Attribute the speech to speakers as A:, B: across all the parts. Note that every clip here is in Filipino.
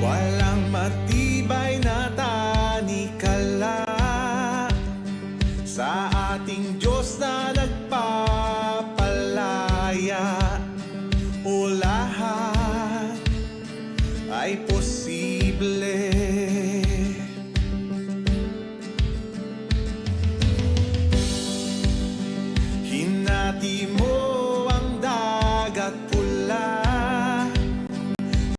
A: Walang matibay na tanikala sa ating Diyos na nagpapalaya. O lahat ay posible. Hinati mo ang dagat pula,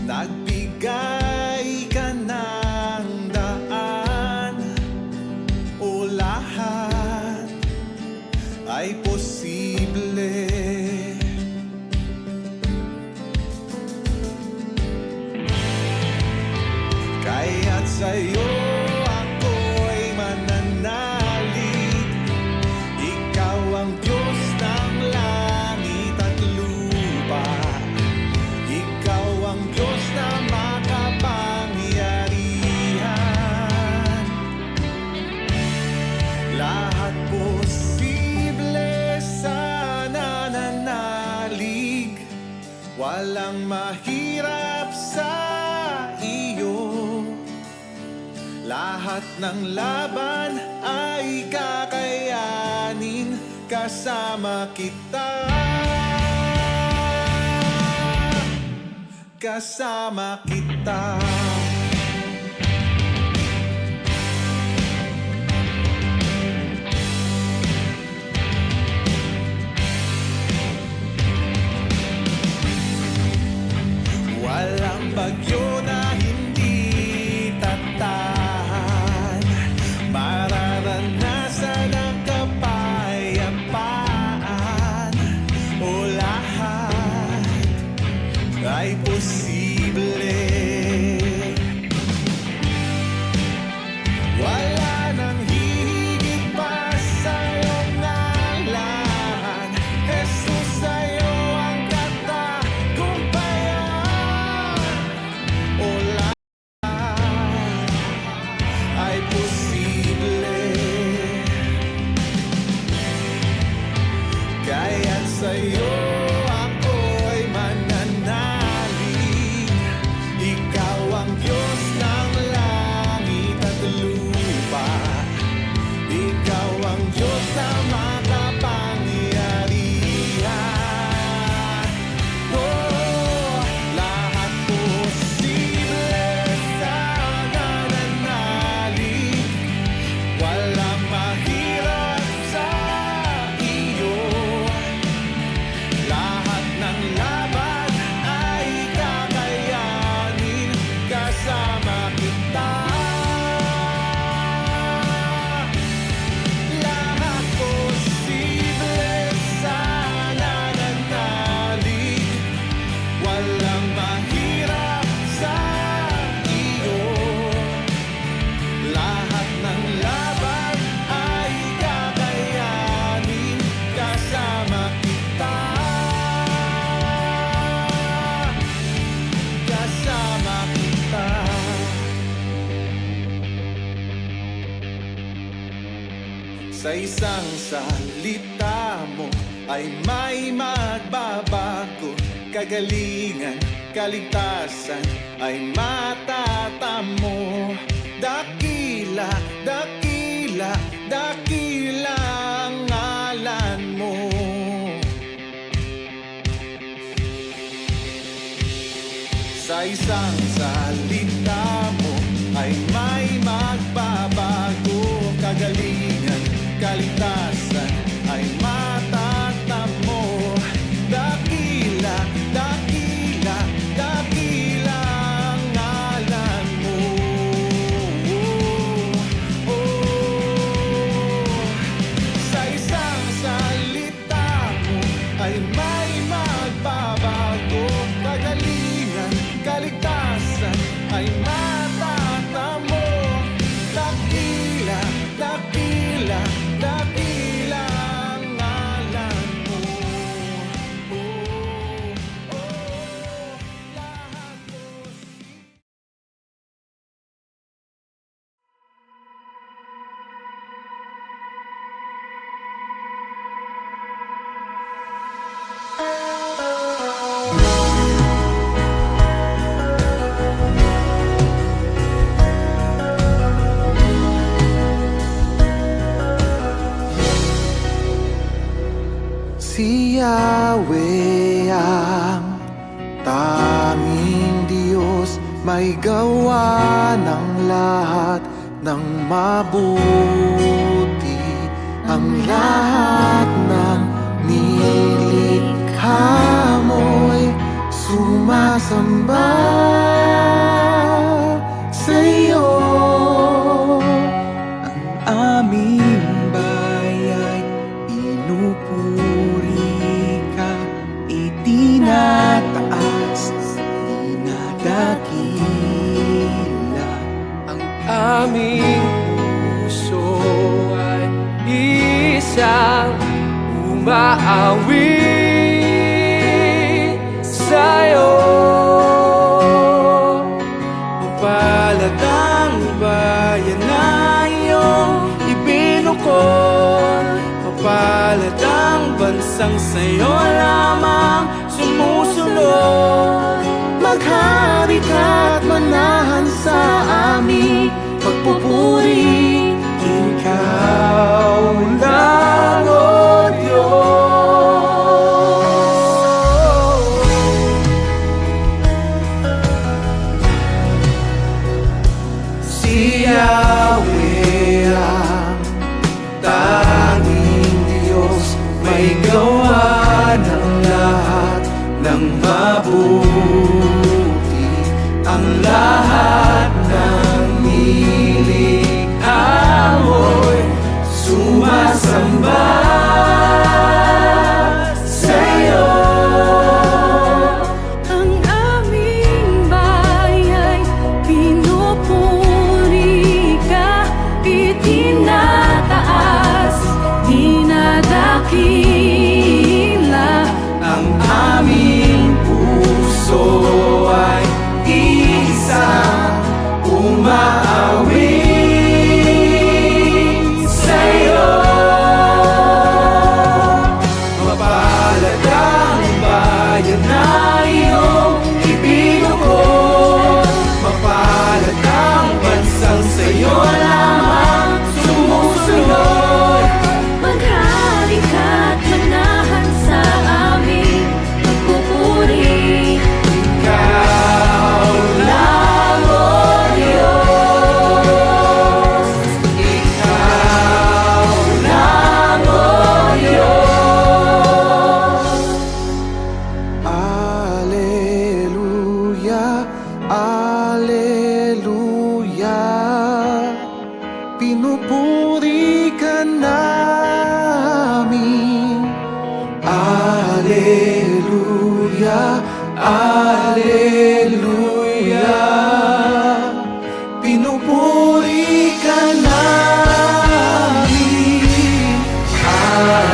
A: nagbigay ka ng daan. O lahat ay posible. Kaya't sa'yo ako'y mananalig. Ikaw ang Diyos ng langit at lupa. Ikaw ang Diyos na makapangyarihan. Lahat posible sa nananalig. Walang mahirap sa iyo. Lahat ng laban ay kakayanin kasama kita. Kasama kita. Walang bagyo na hindi tatahan. Mararanasan ang kapayapaan. O lahat ay posible. Wala nang hihigit pa sa iyong ngalan. Jesus, sa'yo ang katagumpayan. O lahat ay posible. Kaya't sa'yo ako'y mananalig. Ikaw ang Diyos ng langit at lupa. Ikaw ang Diyos na makapangyarihan. Oh, lahat posible sa nananalig. Walang mahirap sa iyo. Lahat ng laban ay kakayanin kasama kita. Lahat posible sa nananalig. Walang mahirap sa iyo. Lahat ng laban ay kakayanin kasama kita. Kasama kita. Sa isang salita mo ay may magbabago. Kagalingan, kaligtasan ay matatamo. Dakila, dakila, dakila ang ngalan mo. Sa isang salita mo ay may magbabago. Kagalingan, kaligtasan ay matatamo. Dakila, dakila, dakila ang ngalan mo. Oh, oh. Sa isang salita mo ay may magbabago. Kagalingan, kaligtasan ay may gawa ng lahat ng mabuti. Ang lahat ng nilikha mo'y sumasamba sa'yo. Ang aming baya'y pinupuri ka, itinataas, dinadakila.
B: Ang aming puso ay isang umaawi sa'yo.
A: Mapalad ang bayan na iyong ibinukod, mapalad ang bansang sa'yo lamang sumusunod. Maghari ka't manahan sa aming pagpupuri. Ikaw lang, O Diyos. Si Yahweh ang tanging Diyos, may gawa ng lahat ng mabuti. Ang lahat ng nilikha mo'y sumasamba sa'yo.
C: Ang aming baya'y pinupuri ka, itinataas, dinadakila.
A: Ang aming puso ay isang umaawi sa'yo. Mapalad ang bayan na iyong ibinukod, mapalad ang bansang sa'yo lamang sumusunod.
C: Maghari ka't manahan sa aming pagpupuri.
A: Ikaw lang, O Diyos. Ikaw lang, O Diyos. Alleluia, alleluia. Pinupuri ka namin. Alleluia, alleluia. Pinupuri ka namin.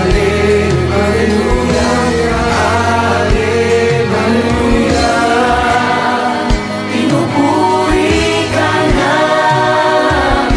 A: Alleluia, alleluia. Pinupuri ka namin.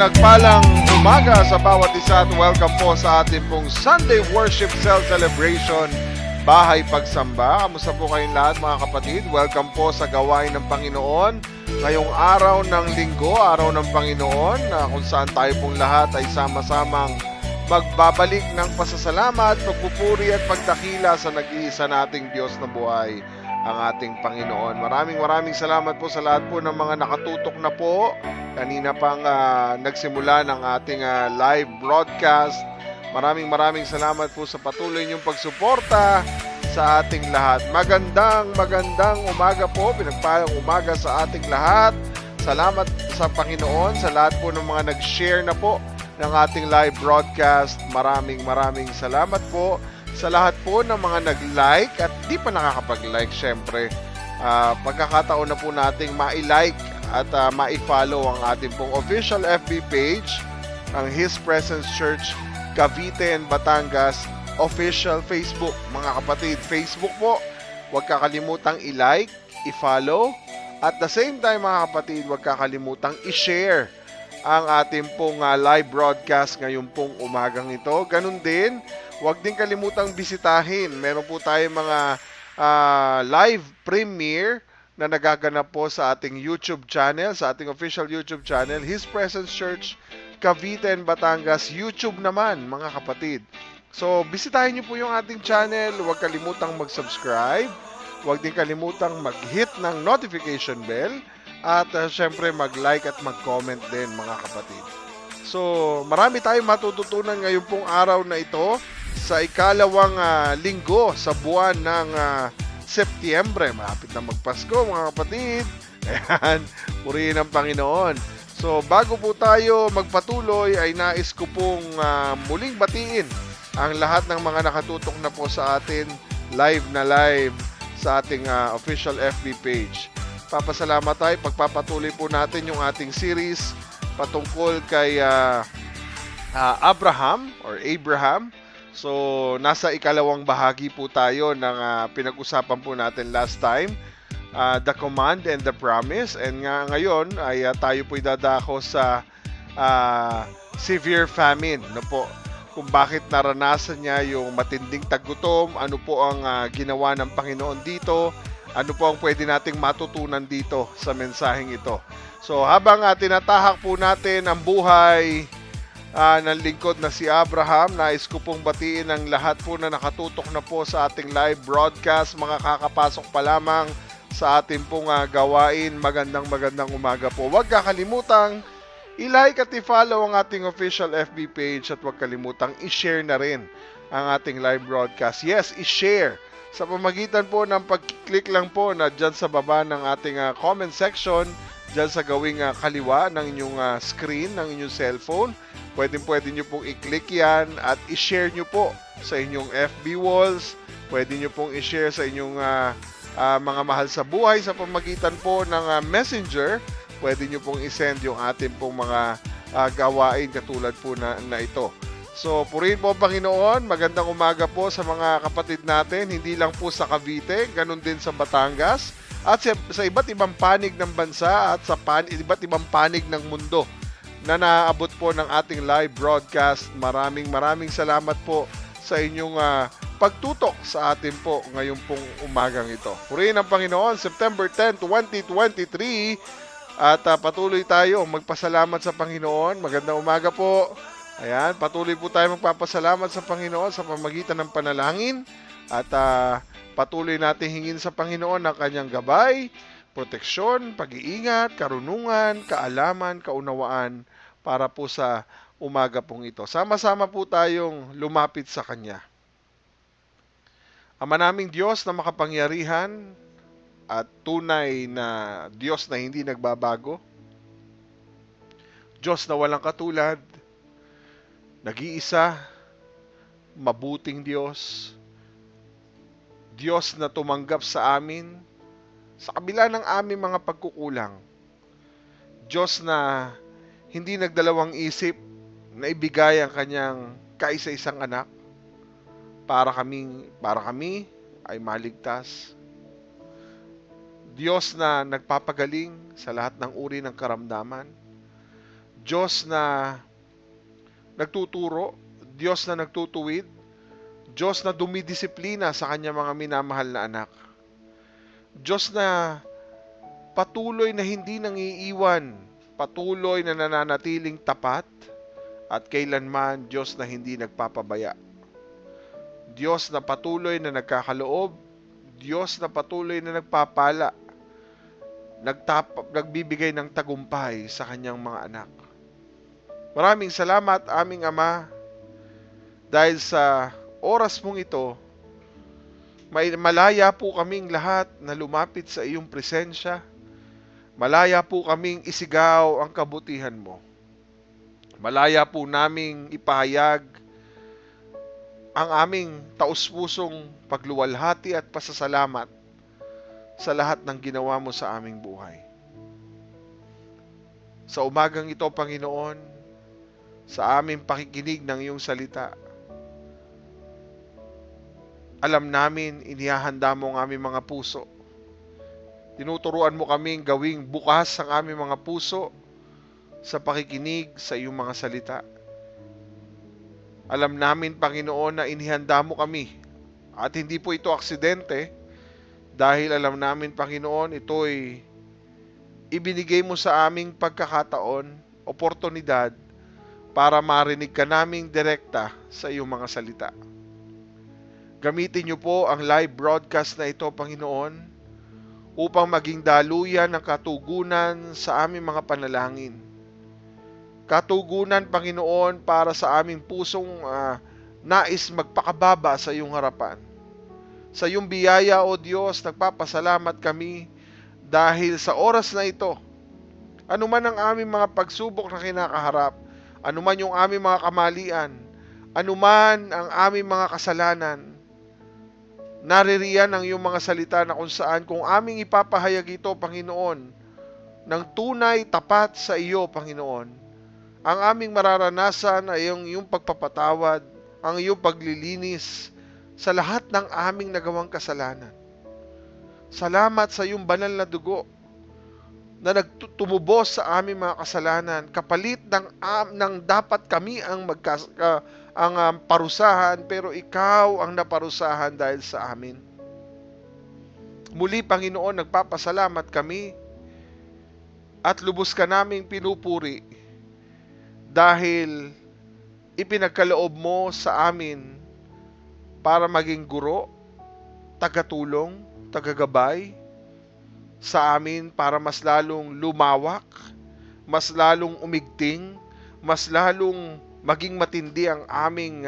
D: Pinagpalang umaga sa bawat isa at welcome po sa ating pong Sunday Worship Cell Celebration Bahay Pagsamba. Kamusta po kayong lahat mga kapatid? Welcome po sa gawain ng Panginoon. Ngayong araw ng linggo, araw ng Panginoon, na kung saan tayo pong lahat ay sama-samang magbabalik ng pasasalamat, pagpupuri at pagdakila sa nag-iisa nating Diyos na buhay, ang ating Panginoon. Maraming salamat po sa lahat po ng mga nakatutok na po. Kanina pang nagsimula ng ating live broadcast. Maraming salamat po sa patuloy niyong pagsuporta sa ating lahat. Magandang umaga po, pinagpalang umaga sa ating lahat. Salamat sa Panginoon, sa lahat po ng mga nag-share na po ng ating live broadcast. Maraming salamat po sa lahat po ng mga nag-like at di pa nakakapag-like. Syempre, pagkakataon na po nating ma-like at ma-follow ang ating pong official FB page, ang His Presence Church Cavite and Batangas official Facebook. Mga kapatid, Facebook po, huwag kakalimutang i-like, i-follow, at the same time mga kapatid, huwag kakalimutang i-share ang ating pong live broadcast ngayon pong umagang ito. Ganun din, huwag din kalimutang bisitahin. Meron po tayong mga live premiere na nagaganap po sa ating YouTube channel, sa ating official YouTube channel, His Presence Church Cavite and Batangas YouTube naman mga kapatid. So, bisitahin niyo po yung ating channel. Huwag kalimutang mag-subscribe. Huwag din kalimutang mag-hit ng notification bell. At syempre mag-like at mag-comment din mga kapatid. So, marami tayong matututunan ngayon pong araw na ito sa ikalawang linggo sa buwan ng Setyembre. Malapit na magpasko mga kapatid. Ayan, purihin ang Panginoon. So, bago po tayo magpatuloy ay nais ko pong muling batiin ang lahat ng mga nakatutok na po sa atin live sa ating official FB page. Papasalamat tayo, pagpapatuloy po natin yung ating series patungkol kay Abraham. So, nasa ikalawang bahagi po tayo ng pinag-usapan po natin last time, the command and the promise. And ngayon ay tayo po dadako sa severe famine. No po? Kung bakit naranasan niya yung matinding taggutom, ano po ang ginawa ng Panginoon dito, ano po ang pwede nating matutunan dito sa mensaheng ito. So habang tinatahak po natin ang buhay ng lingkod na si Abraham, nais ko pong batiin ang lahat po na nakatutok na po sa ating live broadcast, mga kakapasok pa lamang sa ating pong gawain. Magandang umaga po. Huwag kakalimutang i-like at i-follow ang ating official FB page at huwag kalimutang i-share na rin ang ating live broadcast. Yes, i-share sa pamagitan po ng pag-click lang po na dyan sa baba ng ating comment section, dyan sa gawing kaliwa ng inyong screen, ng inyong cellphone. Pwede nyo pong i-click yan at i-share nyo po sa inyong FB walls. Pwede nyo pong i-share sa inyong mga mahal sa buhay sa pamagitan po ng messenger. Pwede nyo pong i-send yung ating pong mga gawain katulad po na ito. So, purihin po ang Panginoon. Magandang umaga po sa mga kapatid natin, hindi lang po sa Cavite, ganun din sa Batangas, at sa iba't ibang panig ng bansa at sa iba't ibang panig ng mundo na naaabot po ng ating live broadcast. Maraming salamat po sa inyong pagtutok sa atin po ngayong pong umagang ito. Purihin ang Panginoon, September 10, 2023, at patuloy tayo magpasalamat sa Panginoon. Magandang umaga po. Ayan, patuloy po tayo magpapasalamat sa Panginoon sa pamagitan ng panalangin at patuloy natin hingin sa Panginoon ang kanyang gabay, proteksyon, pag-iingat, karunungan, kaalaman, kaunawaan para po sa umaga pong ito. Sama-sama po tayong lumapit sa Kanya. Ama naming Diyos na makapangyarihan at tunay na Diyos na hindi nagbabago, Diyos na walang katulad, nag-iisa, mabuting Diyos, Diyos na tumanggap sa amin sa kabila ng aming mga pagkukulang, Diyos na hindi nagdalawang isip na ibigay ang kanyang kaisa-isang anak para kami ay maligtas. Diyos na nagpapagaling sa lahat ng uri ng karamdaman. Diyos na nagtuturo, Diyos na nagtutuwid, Diyos na dumidisiplina sa kanyang mga minamahal na anak. Diyos na patuloy na hindi nangiiwan, patuloy na nananatiling tapat, at kailanman Diyos na hindi nagpapabaya. Diyos na patuloy na nagkakaloob, Diyos na patuloy na nagpapala, nagbibigay ng tagumpay sa kanyang mga anak. Maraming salamat, aming Ama, dahil sa oras mong ito, malaya po kaming lahat na lumapit sa iyong presensya. Malaya po kaming isigaw ang kabutihan mo. Malaya po naming ipahayag ang aming taus-pusong pagluwalhati at pasasalamat sa lahat ng ginawa mo sa aming buhay. Sa umagang ito, Panginoon, sa aming pakikinig ng iyong salita, alam namin, inihahanda mo ang aming mga puso. Tinuturuan mo kaming gawing bukas ang aming mga puso sa pakikinig sa iyong mga salita. Alam namin, Panginoon, na inihanda mo kami at hindi po ito aksidente dahil alam namin, Panginoon, ito'y ibinigay mo sa aming pagkakataon, oportunidad para marinig ka naming direkta sa iyong mga salita. Gamitin niyo po ang live broadcast na ito, Panginoon, upang maging daluyan ng katugunan sa aming mga panalangin. Katugunan, Panginoon, para sa aming pusong nais magpakababa sa iyong harapan. Sa iyong biyaya, O Diyos, nagpapasalamat kami dahil sa oras na ito, anuman ang aming mga pagsubok na kinakaharap, anuman yung aming mga kamalian, anuman ang aming mga kasalanan, naririyan ang iyong mga salita na kung saan kung aming ipapahayag ito, Panginoon, ng tunay tapat sa iyo, Panginoon, ang aming mararanasan ay yung pagpapatawad, ang iyong paglilinis sa lahat ng aming nagawang kasalanan. Salamat sa iyong banal na dugo na nagtumubos sa aming mga kasalanan, kapalit ng dapat kami ang parusahan, pero ikaw ang naparusahan dahil sa amin. Muli, Panginoon, nagpapasalamat kami at lubos ka naming pinupuri dahil ipinagkaloob mo sa amin para maging guro, tagatulong, tagagabay sa amin para mas lalong lumawak, mas lalong umigting, mas lalong maging matindi ang aming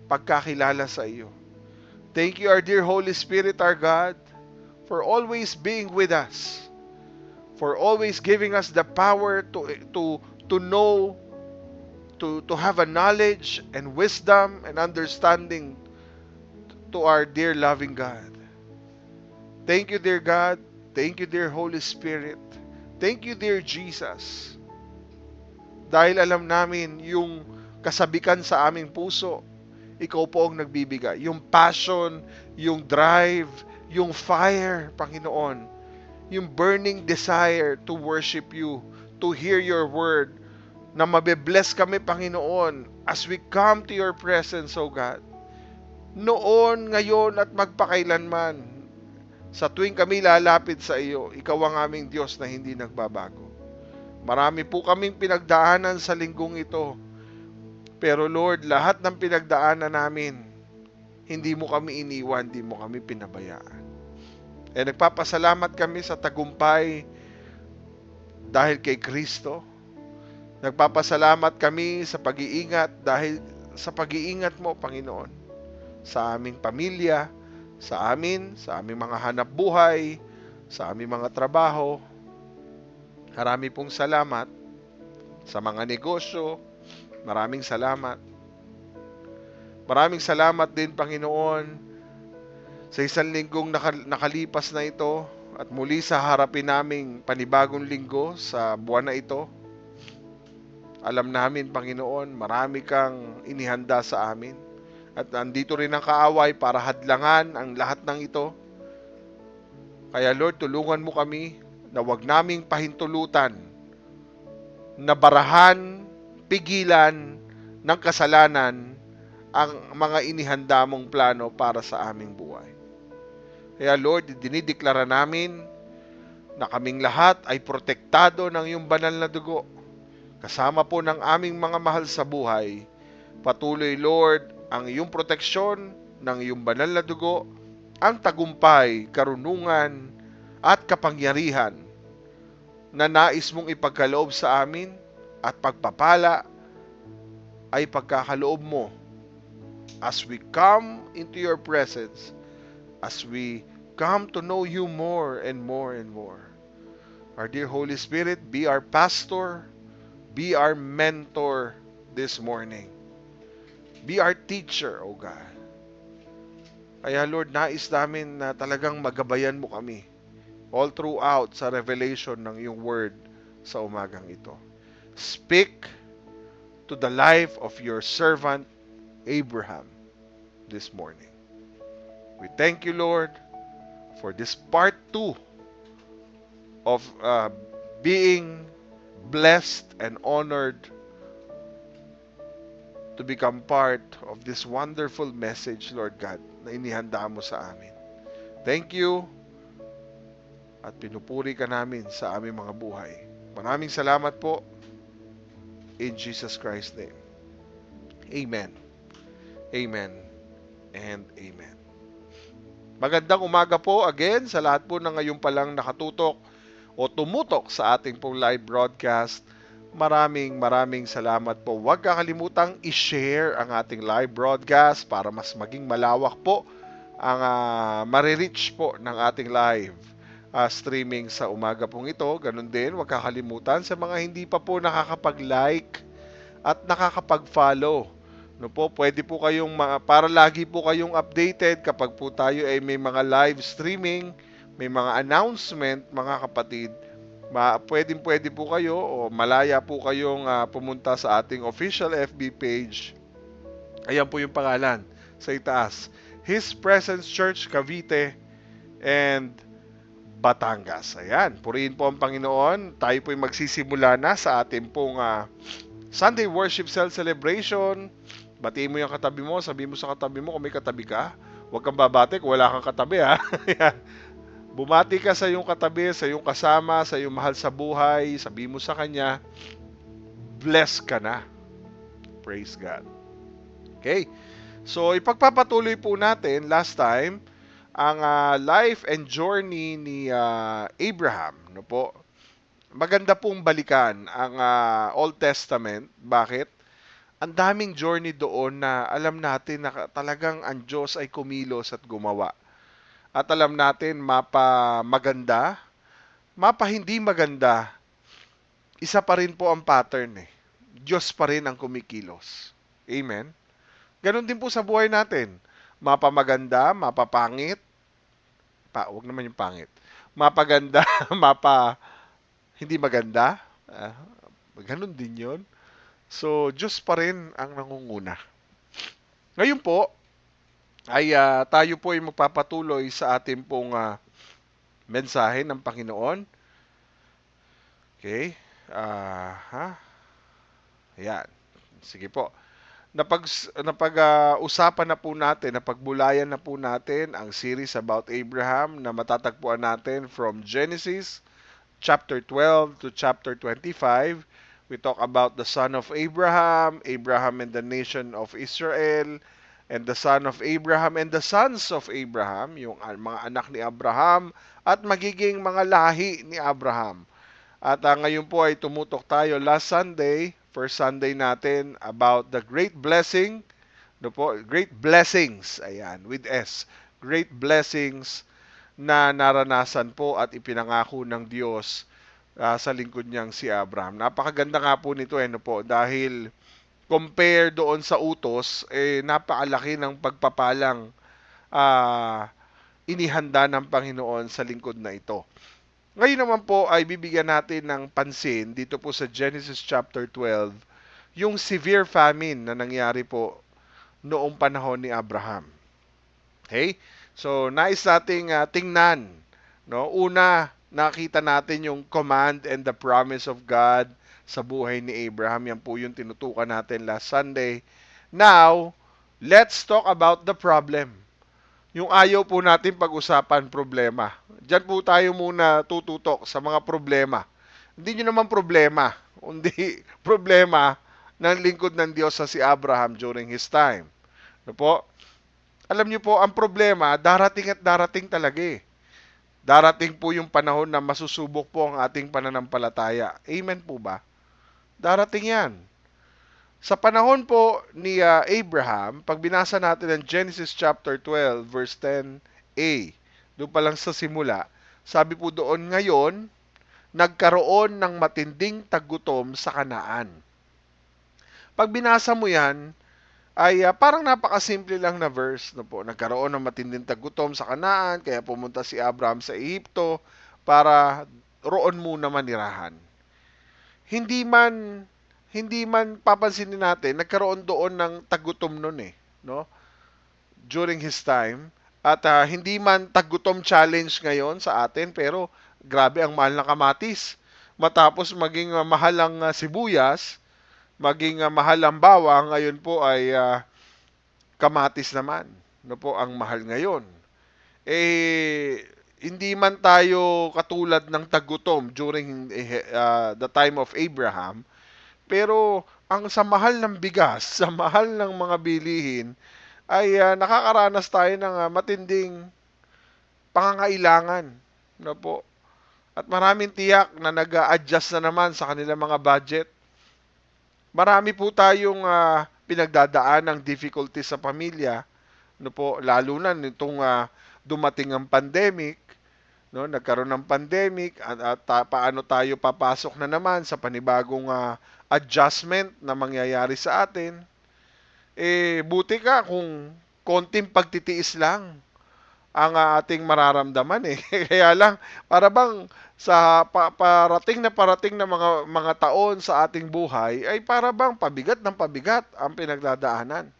D: pagkakilala sa iyo. Thank you, our dear Holy Spirit, our God, for always being with us, for always giving us the power to know, to have a knowledge and wisdom and understanding to our dear loving God. Thank you, dear God. Thank you, dear Holy Spirit. Thank you, dear Jesus. Dahil alam namin yung kasabikan sa aming puso, ikaw po ang nagbibigay. Yung passion, yung drive, yung fire, Panginoon. Yung burning desire to worship you, to hear your word, na mabe-bless kami, Panginoon, as we come to your presence, O God. Noon, ngayon, at magpakailanman, sa tuwing kami lalapit sa iyo, ikaw ang aming Diyos na hindi nagbabago. Marami po kaming pinagdaanan sa linggong ito. Pero Lord, lahat ng pinagdaanan namin, hindi mo kami iniwan, hindi mo kami pinabayaan. Nagpapasalamat kami sa tagumpay dahil kay Kristo. Nagpapasalamat kami sa pag-iingat dahil sa pag-iingat mo, Panginoon, sa aming pamilya, sa aming mga hanap buhay, sa aming mga trabaho. Marami pong salamat sa mga negosyo. Maraming salamat. Maraming salamat din, Panginoon, sa isang linggong nakalipas na ito at muli sa harapin naming panibagong linggo sa buwan na ito. Alam namin, Panginoon, marami kang inihanda sa amin. At nandito rin ang kaaway para hadlangan ang lahat ng ito. Kaya Lord, tulungan mo kami na wag naming pahintulutan na barahan, pigilan ng kasalanan ang mga inihanda mong plano para sa aming buhay. Kaya Lord, dinideklara namin na kaming lahat ay protektado ng iyong banal na dugo. Kasama po ng aming mga mahal sa buhay. Patuloy, Lord, ang iyong proteksyon ng iyong banal na dugo, ang tagumpay, karunungan, at kapangyarihan na nais mong ipagkaloob sa amin at pagpapala ay pagkakaloob mo as we come into your presence, as we come to know you more and more and more. Our dear Holy Spirit, be our pastor, be our mentor this morning. Be our teacher, O God. Kaya Lord, nais namin na talagang magabayan mo kami all throughout sa revelation ng iyong word sa umagang ito. Speak to the life of your servant Abraham this morning. We thank you, Lord, for this part 2 of being blessed and honored to become part of this wonderful message, Lord God, na inihanda mo sa amin. Thank you at pinupuri ka namin sa aming mga buhay. Maraming salamat po in Jesus Christ's name. Amen. Amen and amen. Magandang umaga po again sa lahat po na ngayon palang nakatutok o tumutok sa ating pong live broadcast. Maraming salamat po. Huwag kakalimutang i-share ang ating live broadcast para mas maging malawak po ang marireach po ng ating live streaming sa umaga pong ito. Ganun din, huwag kakalimutan sa mga hindi pa po nakakapag-like at nakakapag-follow. No po, pwede po kayong para lagi po kayong updated kapag po tayo ay may mga live streaming, may mga announcement, mga kapatid. Pwede po kayo o malaya po kayong pumunta sa ating official FB page. Ayan po yung pangalan sa itaas. His Presence Church Cavite and Batangas. Ayan, purihin po ang Panginoon. Tayo po ay magsisimula na sa ating pong Sunday Worship Cell Celebration. Batiin mo yung katabi mo, sabi mo sa katabi mo kung may katabi ka. Huwag kang babati kung wala kang katabi, ha. Bumati ka sa iyong katabi, sa iyong kasama, sa iyong mahal sa buhay. Sabi mo sa kanya, bless ka na. Praise God. Okay. So, ipagpapatuloy po natin last time ang life and journey ni Abraham, no po. Maganda pong balikan ang Old Testament. Bakit? Ang daming journey doon na alam natin na talagang ang Diyos ay kumilos at gumawa. At alam natin, mapa maganda, mapa hindi maganda, isa pa rin po ang pattern eh. Diyos pa rin ang kumikilos. Amen? Ganon din po sa buhay natin. Mapa maganda, mapa pangit, wag naman yung pangit. Mapaganda, mapa hindi maganda. Ganon din yon. So, Diyos pa rin ang nangunguna. Ngayon po, ay tayo po ay magpapatuloy sa ating pong mensahe ng Panginoon. Okay? Ayan. Sige po. Napag-usapan na po natin, napagbulayan na po natin ang series about Abraham na matatagpuan natin from Genesis chapter 12 to chapter 25. We talk about the son of Abraham, Abraham and the nation of Israel, and the son of Abraham and the sons of Abraham, yung mga anak ni Abraham at magiging mga lahi ni Abraham. At ngayon po ay tumutok tayo last Sunday, first Sunday natin, about the great blessing, no po, great blessings, ayan, with S, great blessings na naranasan po at ipinangako ng Diyos sa lingkod niyang si Abraham. Napakaganda nga po nito, no po, dahil compare doon sa utos, napakalaki ng pagpapalang inihanda ng Panginoon sa lingkod na ito. Ngayon naman po ay bibigyan natin ng pansin dito po sa Genesis chapter 12, yung severe famine na nangyari po noong panahon ni Abraham. Okay? So, nais nating tingnan. No? Una, nakita natin yung command and the promise of God sa buhay ni Abraham. Yan po yung tinutukan natin last Sunday. Now, let's talk about the problem. Yung ayaw po natin pag-usapan problema. Diyan po tayo muna tututok sa mga problema. Hindi nyo naman problema, kundi problema ng lingkod ng Diyos sa si Abraham during his time. Ano po? Alam niyo po, ang problema, darating at darating talaga eh. Darating po yung panahon na masusubok po ang ating pananampalataya. Amen po ba? Darating yan. Sa panahon po ni Abraham, pag binasa natin ang Genesis chapter 12, verse 10a, doon pa lang sa simula, sabi po doon, ngayon, nagkaroon ng matinding tagutom sa Kanaan. Pag binasa mo yan, ay parang napakasimple lang na verse. No po? Nagkaroon ng matinding tagutom sa Kanaan, kaya pumunta si Abraham sa Ehipto para roon muna manirahan. Hindi man papansinin natin, nagkaroon doon ng tagutom noon eh, no? During his time. At hindi man tagutom challenge ngayon sa atin, pero grabe ang mahal na kamatis. Matapos maging mahal ang sibuyas, maging mahal ang bawang, ngayon po ay kamatis naman. No po ang mahal ngayon. Hindi man tayo katulad ng tagutom during the time of Abraham, pero ang sa mahal ng bigas, sa mahal ng mga bilihin, ay nakakaranas tayo ng matinding pangangailangan. No po? At maraming tiyak na nag-a-adjust na naman sa kanilang mga budget. Marami po tayong pinagdadaan ng difficulties sa pamilya. No po? Lalo na nitong dumating ang pandemic. No? Nagkaroon ng pandemic at paano tayo papasok na naman sa panibagong adjustment na mangyayari sa atin. Buti ka kung konting pagtitiis lang ang ating mararamdaman eh. Kaya lang, para bang sa parating na mga taon sa ating buhay, ay para bang pabigat ng pabigat ang pinagdadaanan.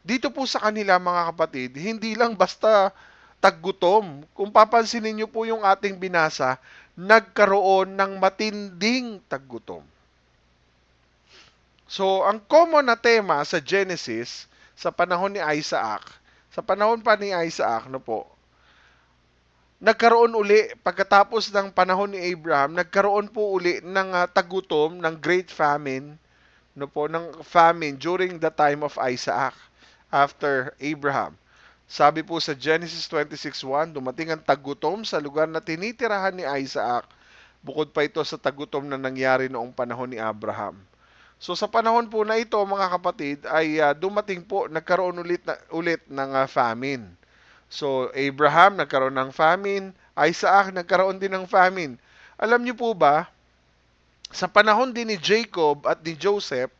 D: Dito po sa kanila mga kapatid, hindi lang basta taggutom. Kung papansinin niyo po yung ating binasa, nagkaroon ng matinding taggutom. So, ang common na tema sa Genesis, sa panahon ni Isaac, sa panahon pa ni Isaac, no po, nagkaroon uli, pagkatapos ng panahon ni Abraham, nagkaroon po uli ng tagutom, ng great famine, no po, ng famine during the time of Isaac, after Abraham. Sabi po sa Genesis 26:1, dumating ang tagutom sa lugar na tinitirahan ni Isaac, bukod pa ito sa tagutom na nangyari noong panahon ni Abraham. So sa panahon po na ito mga kapatid ay dumating po, nagkaroon ulit ng famine. So Abraham nagkaroon ng famine, Isaac nagkaroon din ng famine. Alam niyo po ba, sa panahon din ni Jacob at ni Joseph,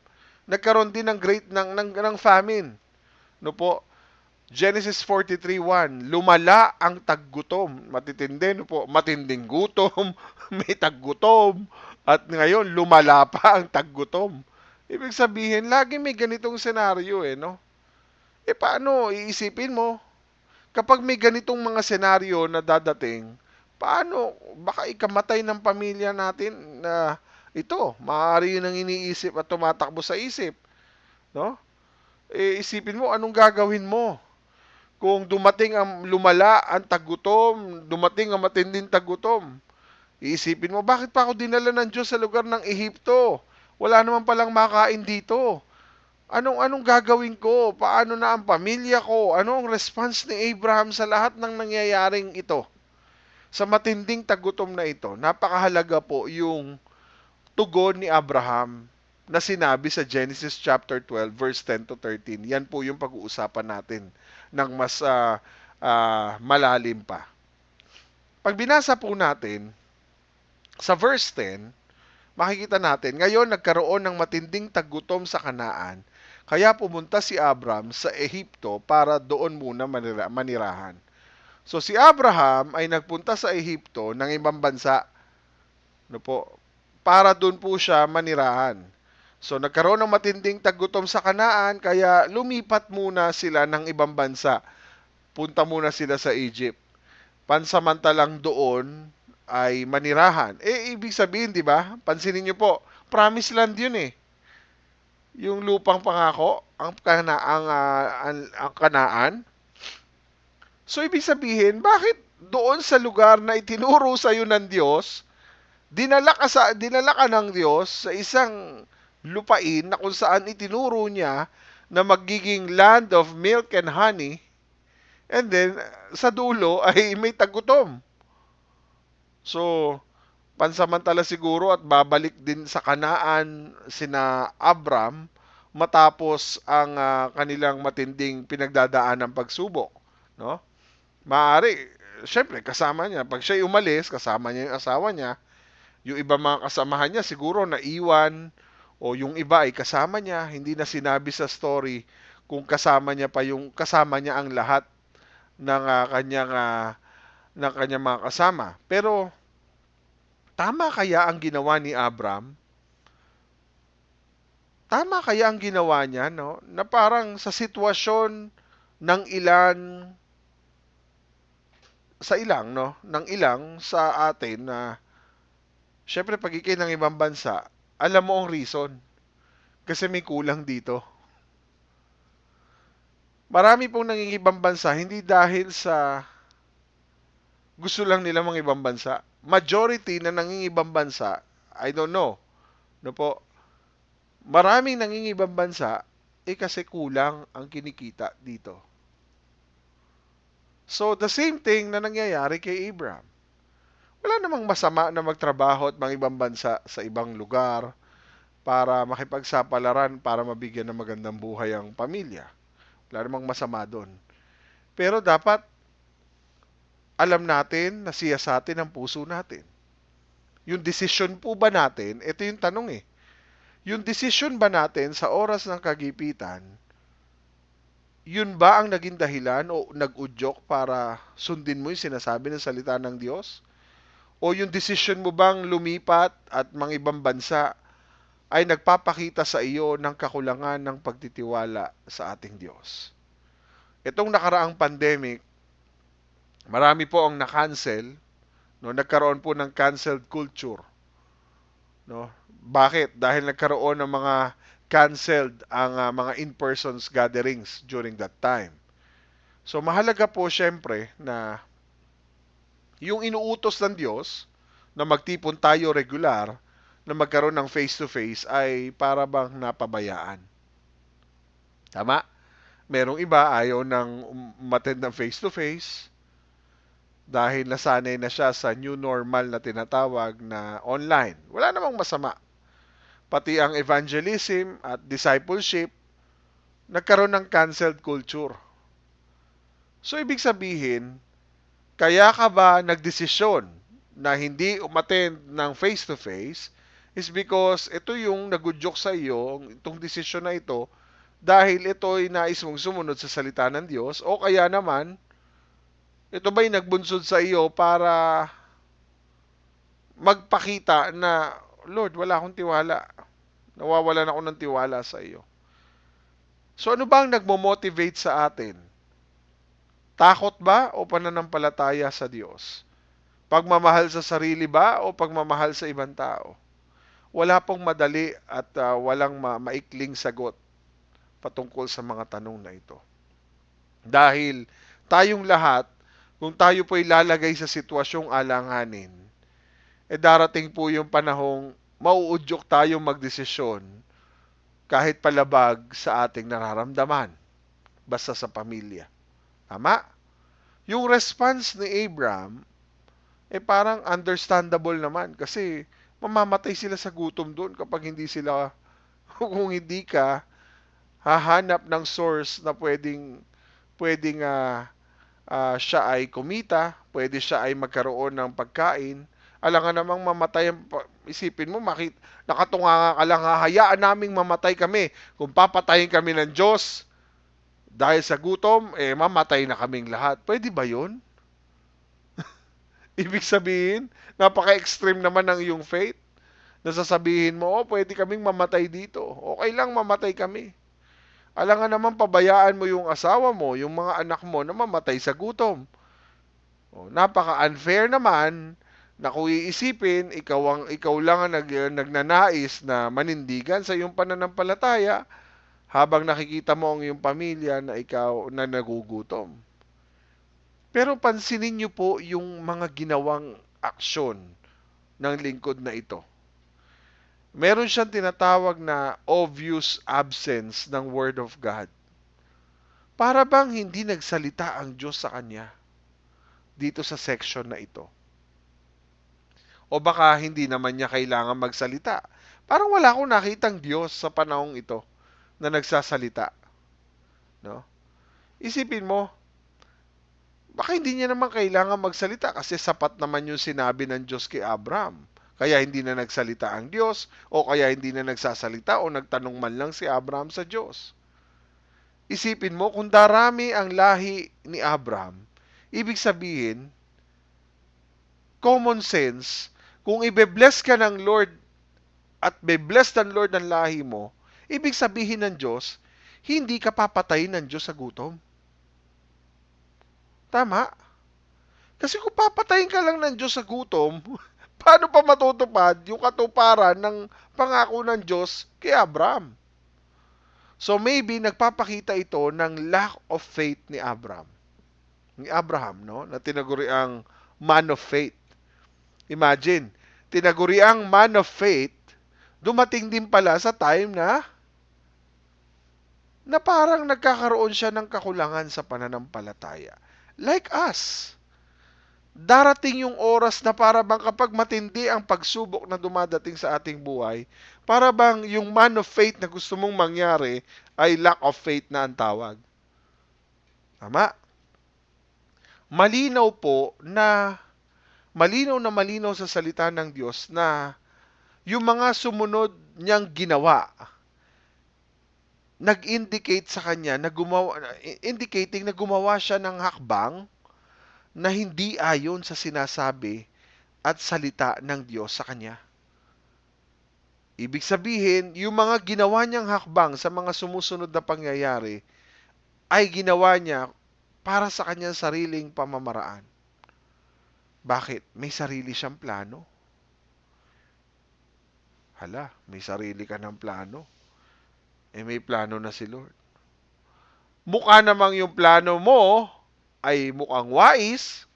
D: nagkaroon din ng famine. No po? Genesis 43:1, lumala ang taggutom. Matitindi, no po? Matinding gutom, may taggutom, at ngayon lumala pa ang taggutom. Ibig sabihin, lagi may ganitong senaryo no? Paano, iisipin mo, kapag may ganitong mga senaryo na dadating, paano, baka ikamatay ng pamilya natin na ito, maaari yun ang iniisip at tumatakbo sa isip, no? Isipin mo, anong gagawin mo? Kung dumating ang lumala ang tagutom, dumating ang matinding tagutom, iisipin mo, bakit pa ako dinala ng Diyos sa lugar ng Ehipto? Wala naman palang makain dito. Anong gagawin ko? Paano na ang pamilya ko? Ano ang response ni Abraham sa lahat ng nangyayaring ito? Sa matinding tagutom na ito, napakahalaga po yung tugon ni Abraham na sinabi sa Genesis chapter 12, verse 10 to 13. Yan po yung pag-uusapan natin ng mas malalim pa. Pag binasa po natin, sa verse 10, makikita natin, ngayon nagkaroon ng matinding tagutom sa Kanaan, kaya pumunta si Abraham sa Ehipto para doon muna manirahan. So si Abraham ay nagpunta sa Ehipto ng ibang bansa, no po, para doon po siya manirahan. So nagkaroon ng matinding tagutom sa Kanaan, kaya lumipat muna sila ng ibang bansa. Punta muna sila sa Egypt. Pansamantalang doon ay manirahan. Ibig sabihin, di ba? Pansinin niyo po, promised land yun eh. Yung lupang pangako, ang Kanaan. So ibig sabihin, bakit doon sa lugar na itinuro sa iyo ng Diyos, dinala ka ng Diyos sa isang lupain na kung saan itinuro niya na magiging land of milk and honey, and then sa dulo ay may tagutom. So, pansamantala siguro at babalik din sa Kanaan sina Abram matapos ang kanilang matinding pinagdadaan ng pagsubok, no? Maaari, syempre kasama niya, pag siya umalis, kasama niya yung asawa niya, yung iba mga kasamahan niya siguro naiwan o yung iba ay kasama niya, hindi na sinabi sa story kung kasama niya ang lahat ng kanyang mga kasama. Pero tama kaya ang ginawa ni Abram? Tama kaya ang ginawa niya, no? Na parang sa sitwasyon ng ilang sa atin na syempre pag ikay ng ibang bansa, alam mo ang reason. Kasi may kulang dito. Marami pong nangingibang bansa hindi dahil sa gusto lang nila mga ibang bansa. Majority na nangingibang bansa, I don't know, no po, maraming nangingibang bansa, kasi kulang ang kinikita dito. So, the same thing na nangyayari kay Abraham. Wala namang masama na magtrabaho at mga ibang bansa sa ibang lugar para makipagsapalaran, para mabigyan ng magandang buhay ang pamilya. Wala namang masama doon. Pero dapat alam natin na siyasatin ang puso natin. Yung decision po ba natin, ito yung tanong eh. Yung decision ba natin sa oras ng kagipitan, yun ba ang naging dahilan o nag-udyok para sundin mo yung sinasabi ng salita ng Diyos? O yung decision mo bang lumipat at mga ibang bansa ay nagpapakita sa iyo ng kakulangan ng pagtitiwala sa ating Diyos? Itong nakaraang pandemic, marami po ang na-cancel, no? Nagkaroon po ng canceled culture, no? Bakit? Dahil nagkaroon ng mga canceled ang mga in-person gatherings during that time. So mahalaga po syempre na yung inuutos ng Diyos na magtipon tayo regular, na magkaroon ng face-to-face ay para bang napabayaan. Tama? Merong iba ayaw nang umattend ng face-to-face dahil nasanay na siya sa new normal na tinatawag na online. Wala namang masama. Pati ang evangelism at discipleship, nagkaroon ng canceled culture. So, ibig sabihin, kaya ka ba nagdesisyon na hindi umattend ng face-to-face is because ito yung nagudyok sa iyo, itong desisyon na ito, dahil ito ay nais mong sumunod sa salita ng Diyos, o kaya naman, ito ba'y nagbunsod sa iyo para magpakita na, Lord, wala akong tiwala. Nawawalan ako ng tiwala sa iyo. So ano ba ang nagmo-motivate sa atin? Takot ba o pananampalataya sa Diyos? Pagmamahal sa sarili ba o pagmamahal sa ibang tao? Wala pong madali at walang maikling sagot patungkol sa mga tanong na ito. Dahil tayong lahat, kung tayo po'y lalagay sa sitwasyong alanganin, darating po yung panahong mauudyok tayong magdesisyon kahit palabag sa ating nararamdaman, basta sa pamilya. Tama? Yung response ni Abraham, parang understandable naman kasi mamamatay sila sa gutom doon kapag hindi sila, kung hindi ka hahanap ng source na pwedeng siya ay kumita, pwede siya ay magkaroon ng pagkain. Alangan namang mamatay, isipin mo, nakatunganga ka lang, hayaan naming mamatay kami. Kung papatayin kami ng Diyos, dahil sa gutom, mamatay na kaming lahat. Pwede ba yun? Ibig sabihin, napaka-extreme naman ng iyong faith. Nasasabihin mo, pwede kaming mamatay dito. Okay lang, mamatay kami. Alangan naman pabayaan mo yung asawa mo, yung mga anak mo na mamatay sa gutom. Napaka-unfair naman Na kung iisipin, ikaw lang ang nagnanais na manindigan sa iyong pananampalataya habang nakikita mo ang iyong pamilya na ikaw na nagugutom. Pero pansinin niyo po yung mga ginawang aksyon ng lingkod na ito. Meron siyang tinatawag na obvious absence ng Word of God. Para bang hindi nagsalita ang Diyos sa kanya dito sa section na ito. O baka hindi naman niya kailangan magsalita. Parang wala akong nakitang Diyos sa panahong ito na nagsasalita. No? Isipin mo, baka hindi niya naman kailangan magsalita kasi sapat naman yung sinabi ng Diyos kay Abraham. Kaya hindi na nagsalita ang Diyos o kaya hindi na nagsasalita o nagtanong man lang si Abraham sa Diyos. Isipin mo, kung darami ang lahi ni Abraham, ibig sabihin, common sense, kung ibe-bless ka ng Lord at be-bless ng Lord ang lahi mo, ibig sabihin ng Diyos, hindi ka papatayin ng Diyos sa gutom. Tama? Kasi kung papatayin ka lang ng Diyos sa gutom, paano pa matutupad yung katuparan ng pangako ng Diyos kay Abraham? So maybe nagpapakita ito ng lack of faith ni Abraham. Ni Abraham, no? Na tinaguriang man of faith. Imagine, tinaguriang man of faith, dumating din pala sa time na parang nagkakaroon siya ng kakulangan sa pananampalataya. Like us. Darating yung oras na para bang kapag matindi ang pagsubok na dumadating sa ating buhay, para bang yung man of faith na gusto mong mangyari ay lack of faith na ang tawag. Tama? Malinaw na malinaw sa salita ng Diyos na yung mga sumunod niyang ginawa, nag-indicate sa kanya na indicating na gumawa siya ng hakbang na hindi ayon sa sinasabi at salita ng Diyos sa kanya. Ibig sabihin, yung mga ginawa niyang hakbang sa mga sumusunod na pangyayari ay ginawa niya para sa kanyang sariling pamamaraan. Bakit? May sarili siyang plano. Hala, may sarili ka ng plano. May plano na si Lord. Mukha namang yung plano mo ay mukhang wais.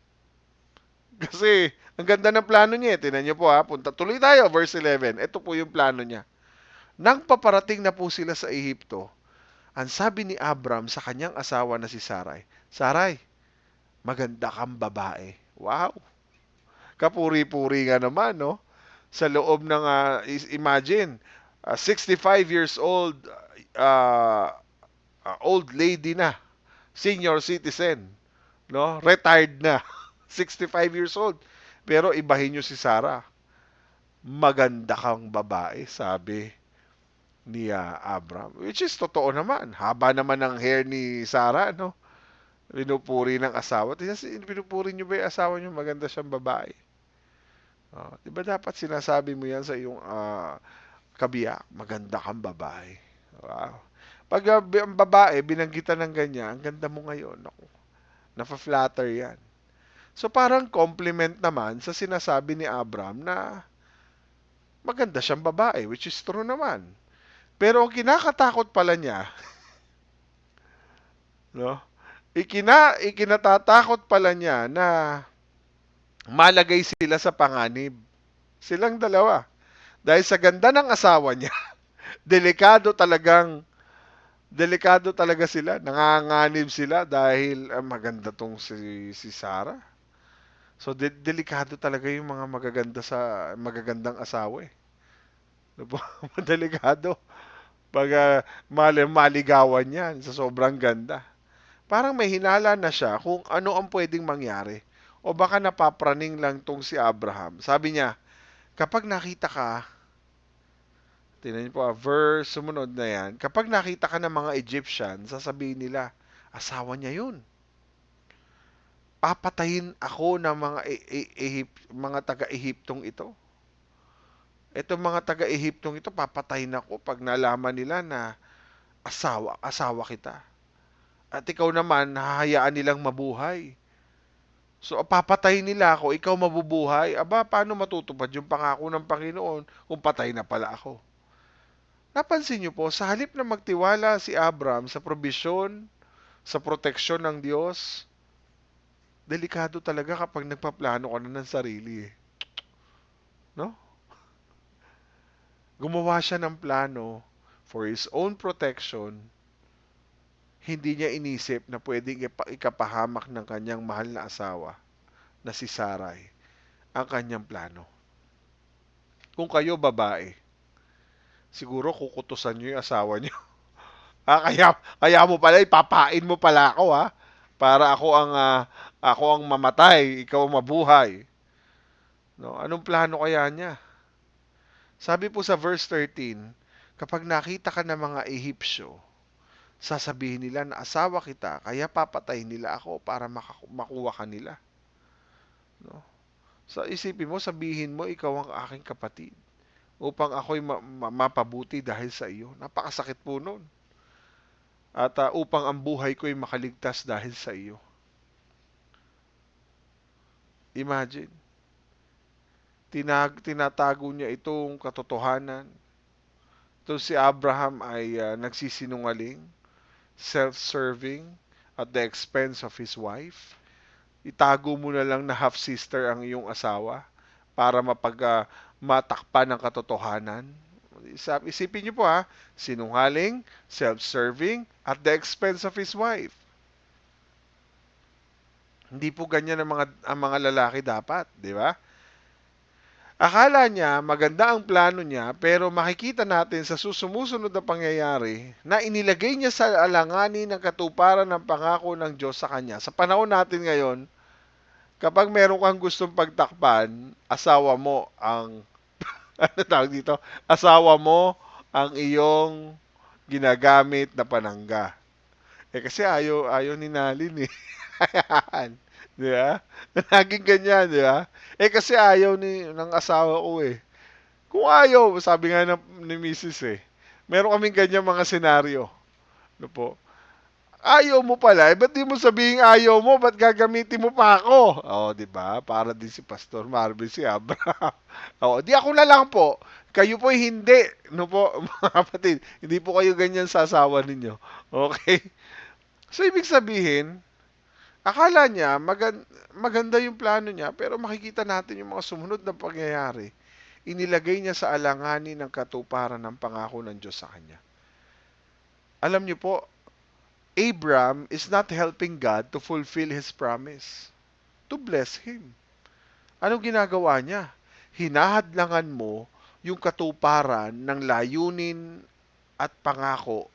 D: Kasi, ang ganda ng plano niya. Tingnan niyo po tuloy tayo, verse 11. Ito po yung plano niya. Nang paparating na po sila sa Ehipto, ang sabi ni Abram sa kanyang asawa na si Sarai, Sarai, maganda kang babae. Wow! Kapuri-puri nga naman, no? Sa loob ng, imagine, 65 years old, old lady na, senior citizen, no? Retired na, 65 years old. Pero ibahin nyo si Sarah. Maganda kang babae, sabi ni Abram. Which is totoo naman. Haba naman ng hair ni Sarah, no? Pinupuri ng asawa. Pinupuri nyo ba yung asawa nyo? Maganda siyang babae. Diba dapat sinasabi mo yan sa iyong kabiyak? Maganda kang babae. Wow. Pag ang babae, binanggitan ng ganyan, ang ganda mo ngayon. Ako, nafa-flatter yan. So parang compliment naman sa sinasabi ni Abram na maganda siyang babae, which is true naman. Pero ang kinakatakot pala niya, no? Ikinatatakot pala niya na malagay sila sa panganib. Silang dalawa. Dahil sa ganda ng asawa niya, delikado talaga sila. Nanganganib sila dahil maganda tong si Sarah. So, delikado talaga yung mga magagandang asawa eh. Delikado. Pag maligawan yan sa sobrang ganda. Parang may hinala na siya kung ano ang pwedeng mangyari. O baka napapraning lang tong si Abraham. Sabi niya, kapag nakita ka, tingnan niyo po, verse sumunod na yan, kapag nakita ka ng mga Egyptian, sasabihin nila, asawa niya yun. Papatayin ako ng mga taga-Ehiptong ito. Itong mga taga-Ehiptong ito, papatayin ako pag nalaman nila na asawa kita. At ikaw naman, hahayaan nilang mabuhay. So, papatayin nila ako, ikaw mabubuhay. Aba, paano matutupad yung pangako ng Panginoon kung patay na pala ako? Napansin niyo po, sa halip na magtiwala si Abraham sa probisyon, sa proteksyon ng Diyos, delikado talaga kapag nagpaplano ka na ng sarili. No? Gumawa siya ng plano for his own protection. Hindi niya inisip na pwedeng ikapahamak ng kanyang mahal na asawa na si Sarai ang kanyang plano. Kung kayo babae, siguro kukutusan niyo yung asawa niyo. Kaya mo pala, ipapain mo pala ako para ako ang mamatay, ikaw ang mabuhay. No, anong plano kaya niya? Sabi po sa verse 13, kapag nakita ka ng mga Ehipsyo, sasabihin nila na asawa kita, kaya papatayin nila ako para makuha ka nila. No? So isipin mo, sabihin mo, ikaw ang aking kapatid upang ako'y mapabuti dahil sa iyo. Napakasakit po nun. At upang ang buhay ko'y makaligtas dahil sa iyo. Imagine. Tinatago niya itong katotohanan. Ito si Abraham ay nagsisinungaling, self-serving, at the expense of his wife. Itago mo na lang na half-sister ang iyong asawa para matakpan ng katotohanan. Isipin niyo po sinungaling, self-serving, at the expense of his wife. Hindi po ganyan ang mga lalaki dapat, di ba? Akala niya maganda ang plano niya, pero makikita natin sa sumusunod na pangyayari na inilagay niya sa alanganin ng katuparan ng pangako ng Diyos sa kanya. Sa panahon natin ngayon, kapag meron kang gustong pagtakpan, asawa mo ang ano tawag dito? Asawa mo ang iyong ginagamit na panangga. Kasi ayaw ni Nalin eh. Ayan. Di ba? Naging ganyan, di ba? Kasi ayaw ng asawa ko eh. Kung ayaw, sabi nga ni Mrs. meron kaming ganyan mga senaryo. Ano po? Ayaw mo pala, ba't di mo sabihin ayaw mo, ba't gagamitin mo pa ako? Di ba? Para din si Pastor Marvin, si Abraham. Di ako na lang po. Kayo po hindi. No po, mga kapatid, hindi po kayo ganyan sa asawa ninyo. Okay? So, ibig sabihin, akala niya, maganda yung plano niya, pero makikita natin yung mga sumunod na pangyayari. Inilagay niya sa alanganin ng katuparan ng pangako ng Diyos sa kanya. Alam niyo po, Abraham is not helping God to fulfill His promise, to bless him. Anong ginagawa niya? Hinahadlangan mo yung katuparan ng layunin at pangako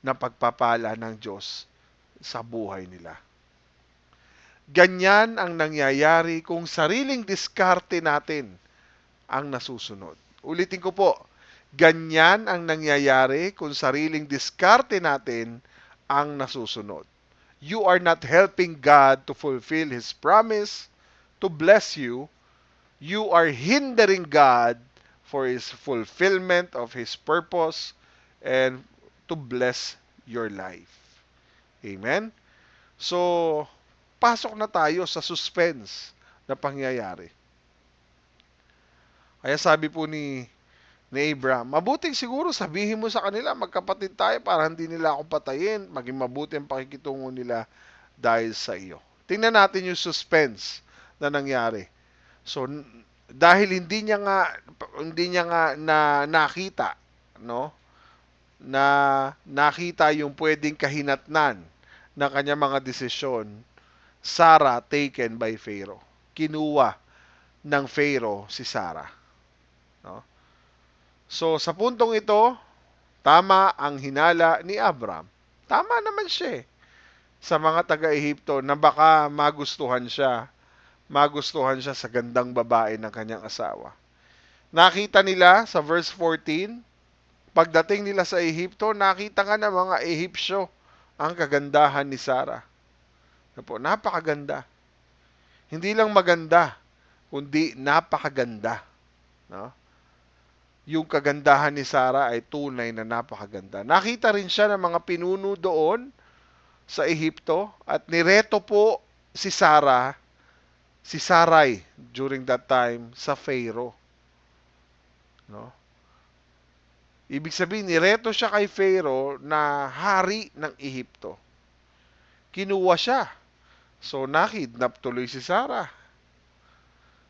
D: na pagpapala ng Diyos sa buhay nila. Ganyan ang nangyayari kung sariling diskarte natin ang nasusunod. Ulitin ko po, ganyan ang nangyayari kung sariling diskarte natin ang nasusunod. You are not helping God to fulfill His promise to bless you. You are hindering God for His fulfillment of His purpose and to bless your life. Amen? So, pasok na tayo sa suspense na pangyayari. Kaya sabi po ni Abraham, mabuting siguro sabihin mo sa kanila, magkapatid tayo para hindi nila ako patayin, maging mabuti ang pakikitungo nila dahil sa iyo. Tingnan natin yung suspense na nangyari. So, dahil hindi niya nga na nakita, no? Na nakita yung pwedeng kahinatnan ng kanya mga desisyon, Sarah taken by Pharaoh. Kinuha ng Pharaoh si Sarah. No? So, sa puntong ito, tama ang hinala ni Abraham. Tama naman siya sa mga taga-Ehipto na baka magustuhan siya sa gandang babae ng kanyang asawa. Nakita nila sa verse 14, pagdating nila sa Ehipto, nakita nga ng mga Ehipsyo ang kagandahan ni Sarah. Napakaganda. Hindi lang maganda, kundi napakaganda. No? Yung kagandahan ni Sarah ay tunay na napakaganda. Nakita rin siya ng mga pinuno doon sa Ehipto at nireto po si Sarah si Sarai during that time sa Pharaoh. No? Ibig sabihin, nireto siya kay Pharaoh na hari ng Ehipto. Kinuha siya. So, nakidnap tuloy si Sarah.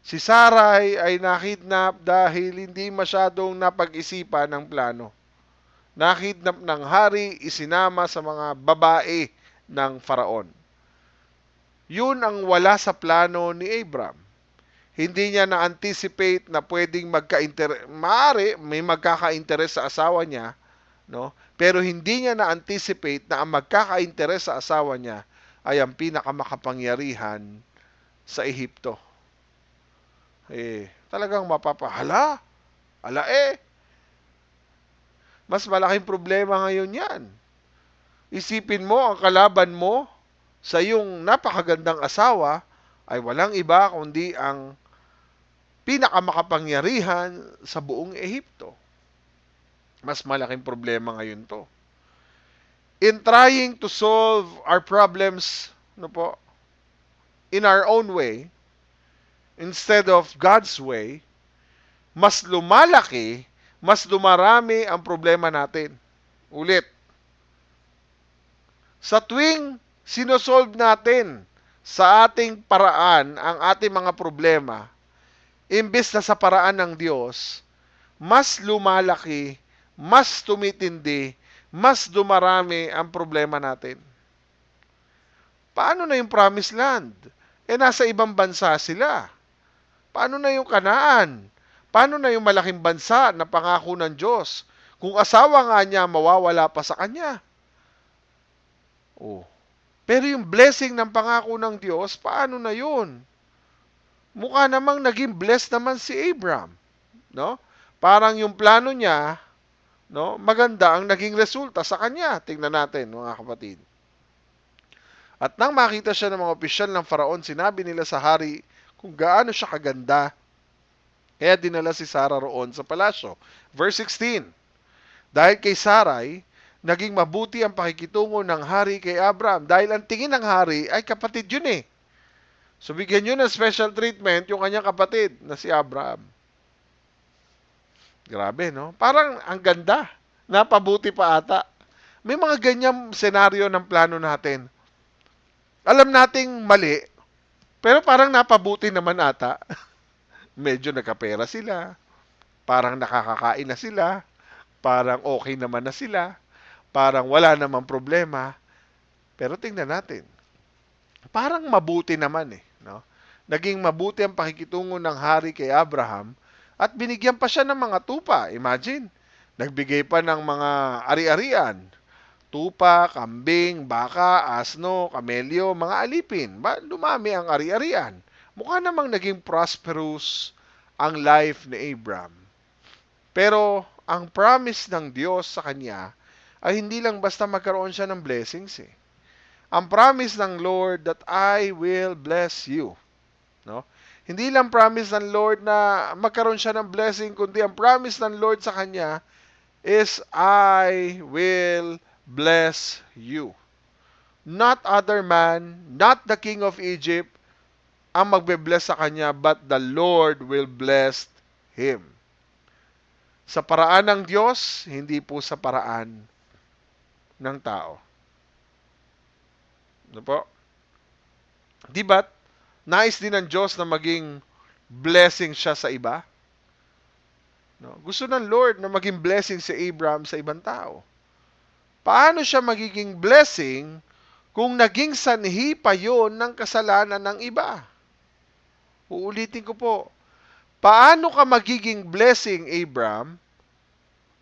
D: Si Sarai ay nakidnap dahil hindi masyadong napag-isipan ng plano. Nakidnap ng hari, isinama sa mga babae ng Faraon. Yun ang wala sa plano ni Abram. Hindi niya na-anticipate na pwedeng maaari may magkaka-interes sa asawa niya, no? Pero hindi niya na-anticipate na ang magkaka-interes sa asawa niya ay ang pinakamakapangyarihan sa Ehipto. Talagang mapapahala. Mas malaking problema ngayon yan. Isipin mo, ang kalaban mo sa iyong napakagandang asawa ay walang iba kundi ang pinakamakapangyarihan sa buong Ehipto. Mas malaking problema ngayon to. In trying to solve our problems, in our own way, instead of God's way, mas lumalaki, mas dumarami ang problema natin. Ulit. Sa tuwing sinosolve natin sa ating paraan ang ating mga problema, imbes na sa paraan ng Diyos, mas lumalaki, mas tumitindi, mas dumarami ang problema natin. Paano na yung promised land? Nasa ibang bansa sila. Paano na yung Kanaan? Paano na yung malaking bansa na pangako ng Diyos? Kung asawa nga niya, mawawala pa sa kanya. Pero yung blessing ng pangako ng Diyos, paano na yun? Mukha namang naging blessed naman si Abram, no? Parang yung plano niya, no, maganda ang naging resulta sa kanya. Tingnan natin, mga kapatid. At nang makita siya ng mga opisyal ng Faraon, sinabi nila sa hari kung gaano siya kaganda. Kaya dinala si Sarah roon sa palasyo. Verse 16. Dahil kay Sarai, naging mabuti ang pakikitungo ng hari kay Abram. Dahil ang tingin ng hari ay kapatid yun eh. So, bigyan nyo ng special treatment yung kanyang kapatid na si Abraham. Grabe, no? Parang ang ganda. Napabuti pa ata. May mga ganyang senaryo ng plano natin. Alam nating mali, pero parang napabuti naman ata. Medyo nagkapera sila. Parang nakakakain na sila. Parang okay naman na sila. Parang wala namang problema. Pero tingnan natin. Parang mabuti naman eh. No? Naging mabuti ang pakikitungo ng hari kay Abraham at binigyan pa siya ng mga tupa. Imagine, nagbigay pa ng mga ari-arian. Tupa, kambing, baka, asno, kamelyo, mga alipin. Dumami ang ari-arian. Mukha namang naging prosperous ang life ni Abraham. Pero ang promise ng Diyos sa kanya ay hindi lang basta magkaroon siya ng blessings eh. Ang promise ng Lord that I will bless you. No? Hindi lang promise ng Lord na magkaroon siya ng blessing, kundi ang promise ng Lord sa kanya is I will bless you. Not other man, not the king of Egypt ang magbe-bless sa kanya, but the Lord will bless him. Sa paraan ng Diyos, hindi po sa paraan ng tao. Ano po? Di ba't nais din ng Diyos na maging blessing siya sa iba? No? Gusto ng Lord na maging blessing si Abraham sa ibang tao. Paano siya magiging blessing kung naging sanhi pa yon ng kasalanan ng iba? Uulitin ko po. Paano ka magiging blessing, Abraham,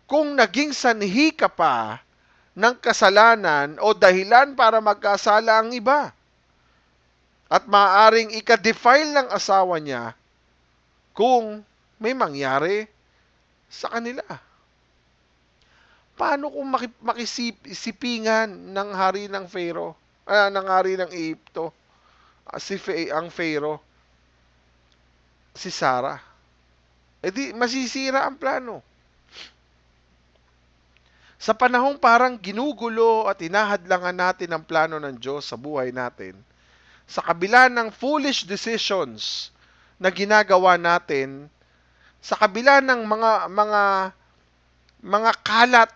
D: kung naging sanhi ka pa ng kasalanan o dahilan para magkasala ang iba? At maaaring ika-defile ng asawa niya kung may mangyari sa kanila. Paano kung makisipingan ng hari ng Pharaoh, ng hari ng Ehipto, ang Pharaoh, si Sarah? Di masisira ang plano. Sa panahong parang ginugulo at hinahadlangan natin ang plano ng Diyos sa buhay natin, sa kabila ng foolish decisions na ginagawa natin, sa kabila ng mga kalat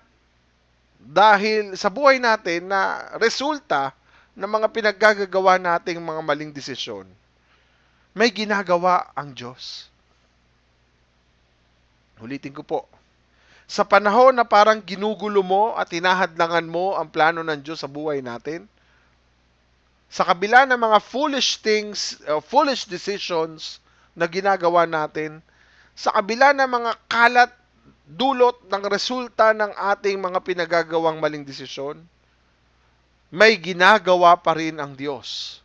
D: dahil sa buhay natin na resulta ng mga pinaggagawa nating mga maling desisyon, may ginagawa ang Diyos. Ulitin ko po. Sa panahon na parang ginugulo mo at hinahadlangan mo ang plano ng Diyos sa buhay natin, sa kabila ng mga foolish things, foolish decisions na ginagawa natin, sa kabila ng mga kalat dulot ng resulta ng ating mga pinagagawang maling desisyon, may ginagawa pa rin ang Diyos.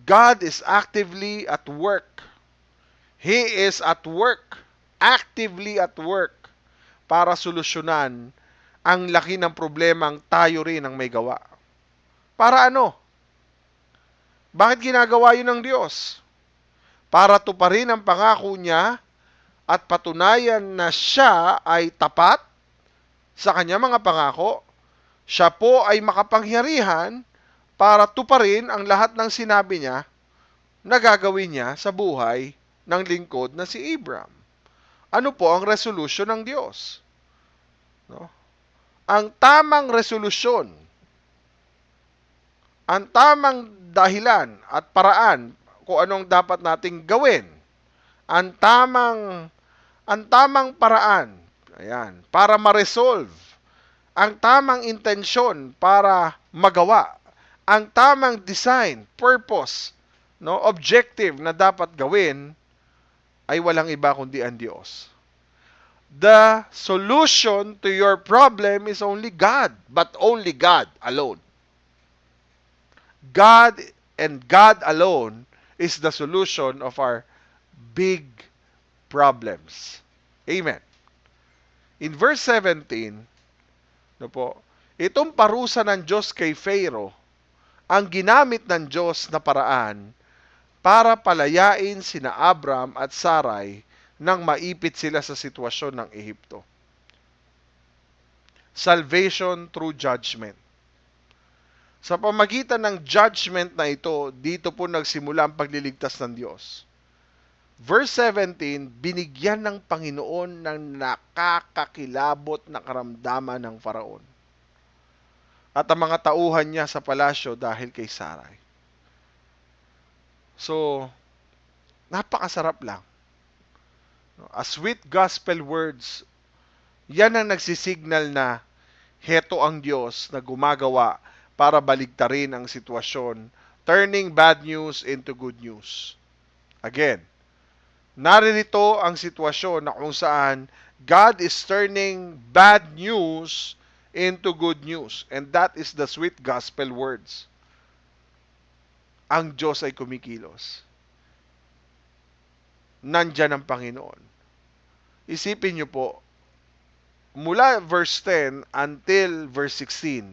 D: God is actively at work. He is at work, actively at work, para solusyonan ang laki ng problemang tayo rin ang may gawa. Para ano? Bakit ginagawa yun ng Diyos? Para tuparin ang pangako niya at patunayan na siya ay tapat sa kanya mga pangako. Siya po ay makapangyarihan para tuparin ang lahat ng sinabi niya na gagawin niya sa buhay ng lingkod na si Abraham. Ano po ang resolution ng Diyos? No? Ang tamang resolusyon, ang tamang dahilan at paraan kung anong dapat nating gawin, ang tamang paraan, ayan, para ma-resolve, ang tamang intensyon para magawa, ang tamang design, purpose, no, objective na dapat gawin, ay walang iba kundi ang Diyos. The solution to your problem is only God, but only God alone. God and God alone is the solution of our big problems. Amen. In verse 17, no po, itong parusa ng Diyos kay Pharaoh, ang ginamit ng Diyos na paraan para palayain sina Abram at Sarai nang maipit sila sa sitwasyon ng Ehipto. Salvation through judgment. Sa pamagitan ng judgment na ito, dito po nagsimula ang pagliligtas ng Diyos. Verse 17, binigyan ng Panginoon ng nakakakilabot na karamdaman ng Faraon at ang mga tauhan niya sa palasyo dahil kay Sarai. So, napakasarap lang. A sweet gospel words, yan ang nagsisignal na heto ang Diyos na gumagawa para baligtarin ang sitwasyon, turning bad news into good news. Again, naririto ang sitwasyon na kung saan God is turning bad news into good news. And that is the sweet gospel words. Ang Diyos ay kumikilos. Nandyan ang Panginoon. Isipin niyo po, mula verse 10 until verse 16,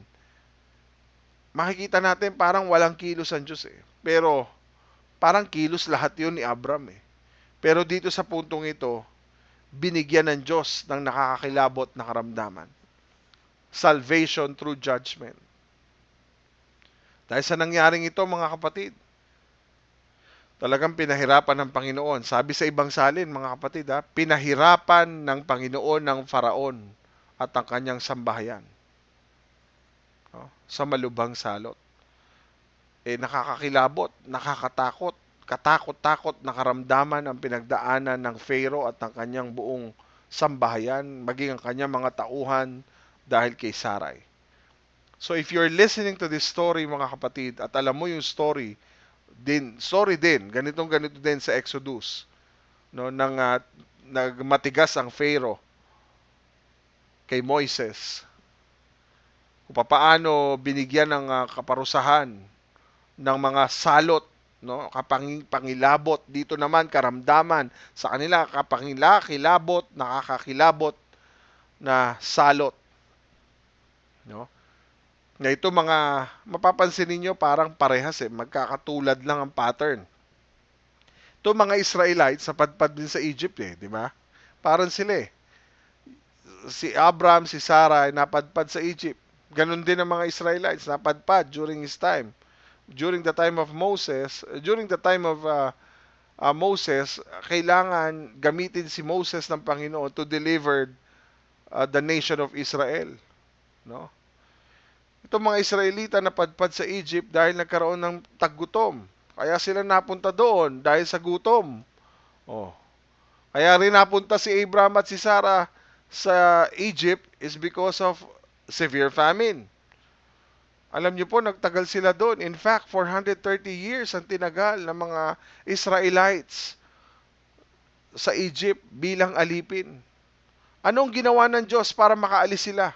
D: makikita natin parang walang kilos ang Diyos eh. Pero parang kilos lahat yun ni Abram eh. Pero dito sa puntong ito, binigyan ng Diyos ng nakakakilabot na karamdaman. Salvation through judgment. Dahil sa nangyaring ito, mga kapatid, talagang pinahirapan ng Panginoon. Sabi sa ibang salin, mga kapatid, pinahirapan ng Panginoon ng Faraon at ang kanyang sambahayan sa malubhang salot. Nakakakilabot, nakakatakot, katakot-takot na karamdaman ang pinagdaanan ng Pharaoh at ng kanyang buong sambahayan, maging ang kanyang mga tauhan dahil kay Sarai. So if you're listening to this story, mga kapatid, at alam mo yung story din, ganito din sa Exodus, no, nagmatigas ang Pharaoh kay Moises, kung paano binigyan ng kaparusahan ng mga salot, no, pangilabot, dito naman karamdaman sa kanila, kapangilabot, nakakakilabot na salot, no. Na ito mga mapapansin niyo parang parehas magkakatulad lang ang pattern. Ito mga Israelites napadpad din sa Egypt di ba? Parang sila si Abraham, si Sarah ay napadpad sa Egypt. Ganon din ang mga Israelites napadpad during his time. during the time of Moses, kailangan gamitin si Moses ng Panginoon to deliver the nation of Israel, no? Itong mga Israelita na padpad sa Egypt dahil nagkaroon ng taggutom. Kaya sila napunta doon dahil sa gutom. Oh. Kaya rin napunta si Abraham at si Sarah sa Egypt is because of severe famine. Alam niyo po, nagtagal sila doon. In fact, 430 years ang tinagal ng mga Israelites sa Egypt bilang alipin. Anong ginawa ng Diyos para makaalis sila?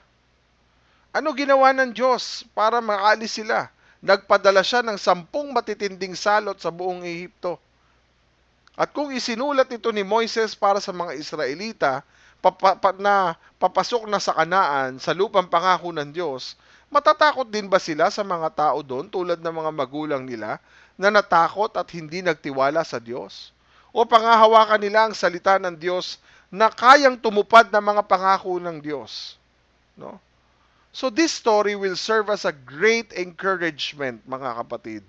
D: Ano ginawa ng Diyos para makaalis sila? Nagpadala siya ng 10 matitinding salot sa buong Ehipto. At kung isinulat ito ni Moises para sa mga Israelita, na papasok na sa Kanaan, sa lupang pangako ng Diyos, matatakot din ba sila sa mga tao doon tulad ng mga magulang nila na natakot at hindi nagtiwala sa Diyos? O pangahawakan nila ang salita ng Diyos na kayang tumupad ng mga pangako ng Diyos? No? So this story will serve as a great encouragement, mga kapatid,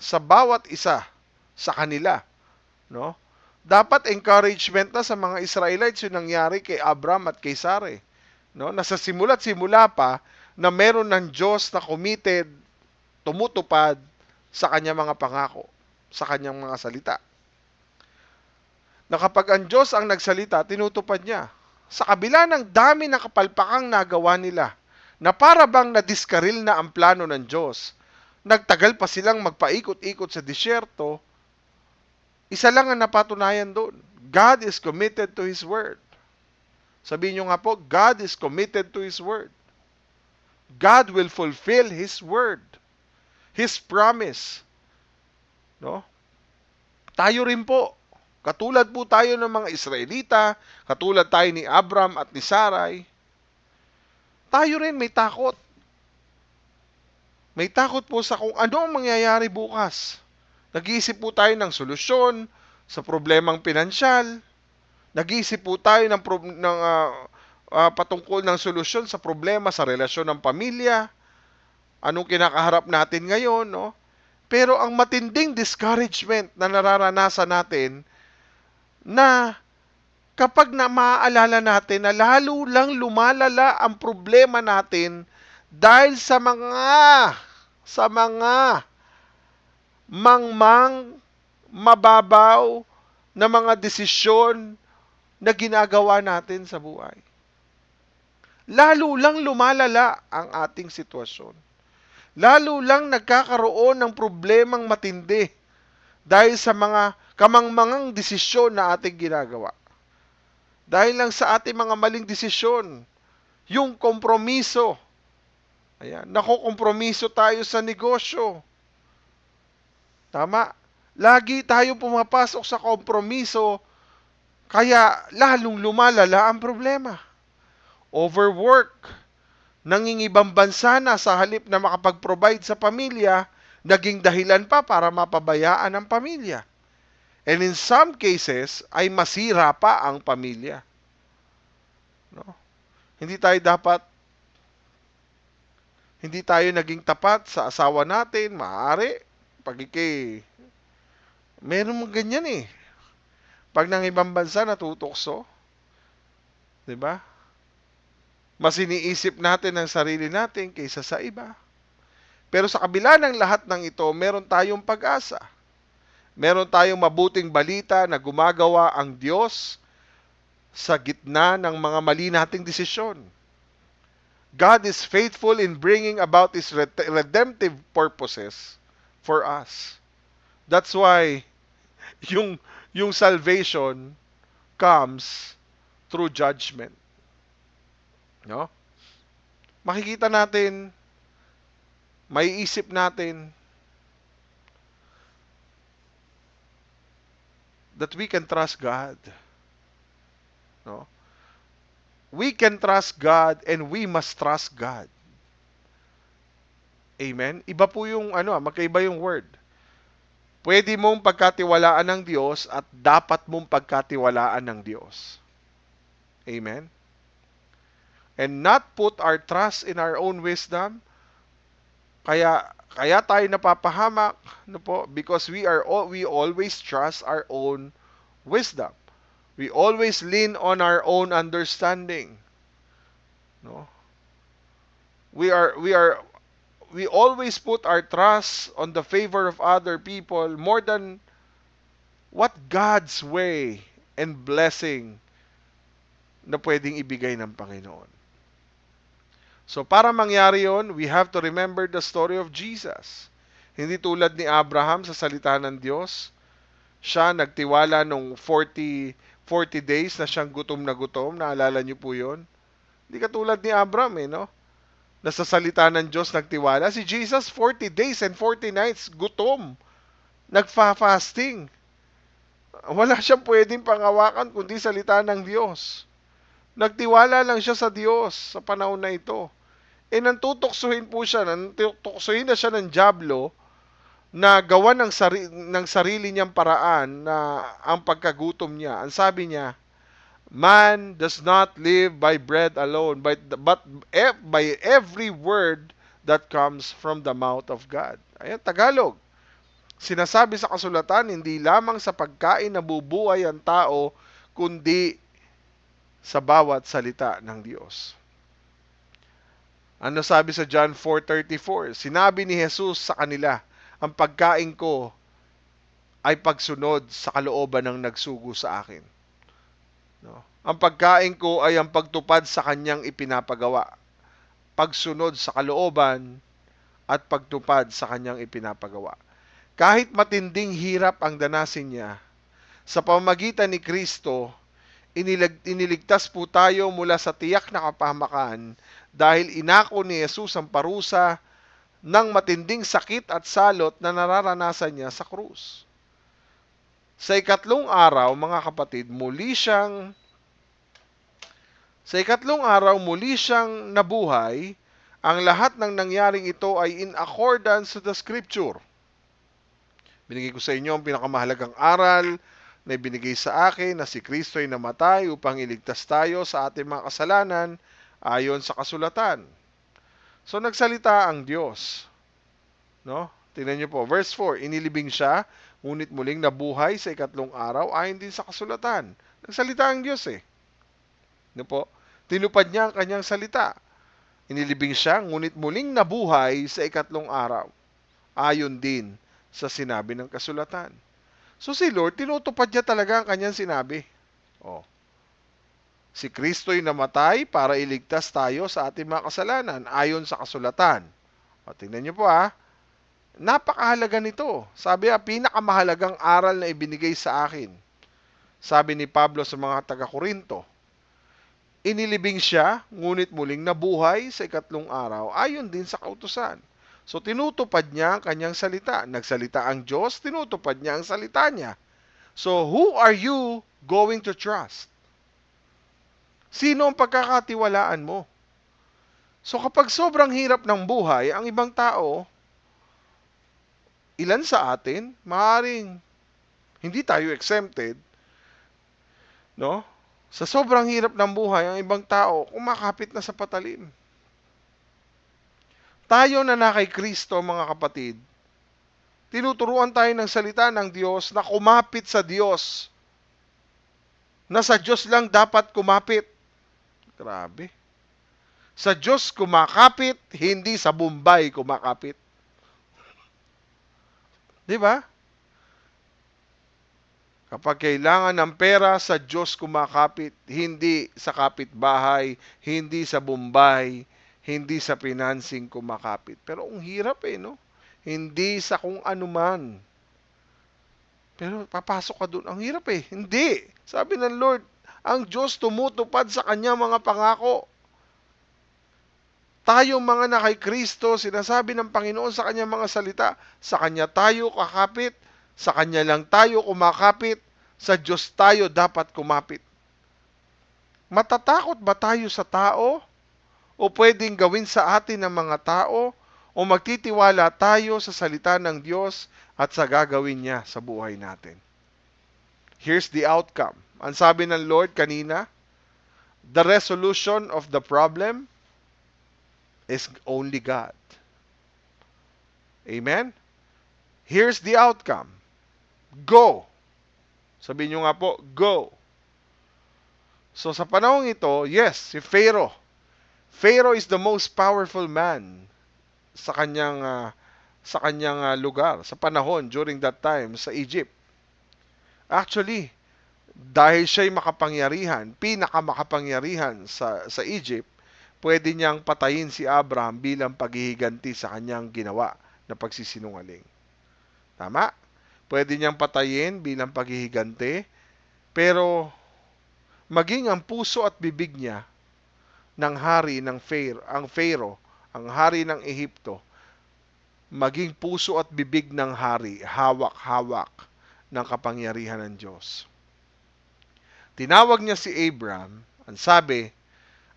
D: sa bawat isa sa kanila, no? Dapat encouragement na sa mga Israelites yung nangyari kay Abram at kay Sarah, no? Nasa simula't simula pa na meron ng Diyos na committed, tumutupad sa kanyang mga pangako, sa kanyang mga salita. Na kapag ang Diyos ang nagsalita, tinutupad niya. Sa kabila ng dami ng kapalpakang nagawa nila, na para bang nadiskaril na ang plano ng Diyos, nagtagal pa silang magpaikot-ikot sa disyerto, isa lang ang napatunayan doon. God is committed to His Word. Sabihin nyo nga po, God is committed to His Word. God will fulfill His Word. His promise. No? Tayo rin po. Katulad po tayo ng mga Israelita, katulad tayo ni Abram at ni Sarai, tayo rin may takot. May takot po sa kung ano ang mangyayari bukas. Nag-iisip po tayo ng solusyon sa problemang pinansyal. Nag-iisip po tayo patungkol ng solusyon sa problema sa relasyon ng pamilya. Anong kinakaharap natin ngayon, no? Pero ang matinding discouragement na nararanasan natin na kapag maaalala natin na lalo lang lumalala ang problema natin dahil sa mga mangmang, mababaw na mga desisyon na ginagawa natin sa buhay. Lalo lang lumalala ang ating sitwasyon. Lalo lang nagkakaroon ng problemang matindi dahil sa mga kamangmangang desisyon na ating ginagawa. Dahil lang sa ating mga maling desisyon, yung kompromiso. Ayan, nakukompromiso tayo sa negosyo. Tama? Lagi tayo pumapasok sa kompromiso, kaya lalong lumalala ang problema. Overwork. Nangingibang bansa na sa halip na makapag-provide sa pamilya, naging dahilan pa para mapabayaan ang pamilya. And in some cases, ay masira pa ang pamilya. No? Hindi tayo naging tapat sa asawa natin, maaari, meron mo ganyan eh. Pag nang ibang bansa natutokso, di ba? Mas iniisip natin ang sarili natin kaysa sa iba. Pero sa kabila ng lahat ng ito, meron tayong pag-asa. Meron tayong mabuting balita na gumagawa ang Diyos sa gitna ng mga mali nating desisyon. God is faithful in bringing about His redemptive purposes for us. That's why yung salvation comes through judgment. No? Makikita natin, maiisip natin, that we can trust God. No? We can trust God and we must trust God. Amen? Iba po yung magkaiba yung word. Pwede mong pagkatiwalaan ng Diyos at dapat mong pagkatiwalaan ng Diyos. Amen? And not put our trust in our own wisdom. Kaya Kaya tayo napapahamak, no po? Because we always trust our own wisdom. We always lean on our own understanding. No? We always put our trust on the favor of other people more than what God's way and blessing na pwedeng ibigay ng Panginoon. So para mangyari yon, we have to remember the story of Jesus. Hindi tulad ni Abraham sa salita ng Diyos. Siya nagtiwala nung 40 days na siyang gutom na gutom. Naalala niyo po yon? Hindi katulad ni Abraham no? Na sa salita ng Diyos nagtiwala. Si Jesus 40 days and 40 nights gutom. Nagfa-fasting. Wala siyang pwedeng pangawakan kundi salita ng Diyos. Nagtiwala lang siya sa Diyos sa panahon na ito. Nantutoksuhin na siya ng dyablo na gawa ng sarili niyang paraan na ang pagkagutom niya. Ang sabi niya, man does not live by bread alone, but by every word that comes from the mouth of God. Ayan, Tagalog. Sinasabi sa kasulatan, hindi lamang sa pagkain nabubuhay ang tao, kundi sa bawat salita ng Diyos. Ano sabi sa John 4:34? Sinabi ni Jesus sa kanila, ang pagkain ko ay pagsunod sa kalooban ng nagsugo sa akin. No? Ang pagkain ko ay ang pagtupad sa kanyang ipinapagawa. Pagsunod sa kalooban at pagtupad sa kanyang ipinapagawa. Kahit matinding hirap ang danasin niya, sa pamamagitan ni Kristo, iniligtas po tayo mula sa tiyak na kapahamakan dahil inako ni Jesus ang parusa ng matinding sakit at salot na nararanasan niya sa krus. Sa ikatlong araw, mga kapatid, muli siyang nabuhay. Ang lahat ng nangyaring ito ay in accordance to the Scripture. Binigay ko sa inyo ang pinakamahalagang aral na ibinigay sa akin na si Kristo ay namatay upang iligtas tayo sa ating mga kasalanan ayon sa kasulatan. So nagsalita ang Diyos. No? Tingnan niyo po, verse 4, inilibing siya, ngunit muling nabuhay sa ikatlong araw ayon din sa kasulatan. Nagsalita ang Diyos No po? Tinupad niya ang kanyang salita. Inilibing siya, ngunit muling nabuhay sa ikatlong araw ayon din sa sinabi ng kasulatan. So si Lord, tinutupad niya talaga ang kanyang sinabi. Si Kristo'y namatay para iligtas tayo sa ating mga kasalanan ayon sa kasulatan. Tingnan niyo po napakahalaga nito. Sabi pinakamahalagang aral na ibinigay sa akin. Sabi ni Pablo sa mga taga-Korinto, inilibing siya, ngunit muling nabuhay sa ikatlong araw ayon din sa kautusan. So tinutupad niya ang kanyang salita. Nagsalita ang Diyos, tinutupad niya ang salita niya. So who are you going to trust? Sino ang pagkakatiwalaan mo? So kapag sobrang hirap ng buhay, ang ibang tao, ilan sa atin, maaaring hindi tayo exempted, no? Sa sobrang hirap ng buhay, ang ibang tao, kumakapit na sa patalim. Tayo na kay Kristo, mga kapatid, tinuturuan tayo ng salita ng Diyos na kumapit sa Diyos. Na sa Diyos lang dapat kumapit. Grabe. Sa Diyos kumakapit, hindi sa Bombay kumakapit. Di ba? Kapag kailangan ng pera, sa Diyos kumakapit, hindi sa kapitbahay, hindi sa Bombay, hindi sa financing kumakapit. Pero ang hirap no? Hindi sa kung anuman. Pero papasok ka doon, ang hirap Hindi. Sabi ng Lord, ang Diyos tumutupad sa kanya mga pangako. Tayo mga na kay Kristo, sinasabi ng Panginoon sa kanya mga salita, sa kanya tayo kakapit, sa kanya lang tayo kumakapit, sa Diyos tayo dapat kumapit. Matatakot ba tayo sa tao? O pwedeng gawin sa atin ng mga tao? O magtitiwala tayo sa salita ng Diyos at sa gagawin niya sa buhay natin? Here's the outcome. Ang sabi ng Lord kanina, the resolution of the problem is only God. Amen? Here's the outcome. Go. Sabihin nyo nga po, go. So sa panahon ito, yes, si Pharaoh. Pharaoh is the most powerful man sa kanyang lugar, sa panahon during that time sa Egypt. Actually, dahil siya'y makapangyarihan, pinakamakapangyarihan sa Egypt, pwede niyang patayin si Abraham bilang paghihiganti sa kanyang ginawa na pagsisinungaling. Tama? Pwede niyang patayin bilang paghihiganti, pero maging ang puso at bibig niya ng hari ng Pharaoh, ang hari ng Ehipto, maging puso at bibig ng hari, hawak-hawak ng kapangyarihan ng Diyos. Tinawag niya si Abraham, ang sabi,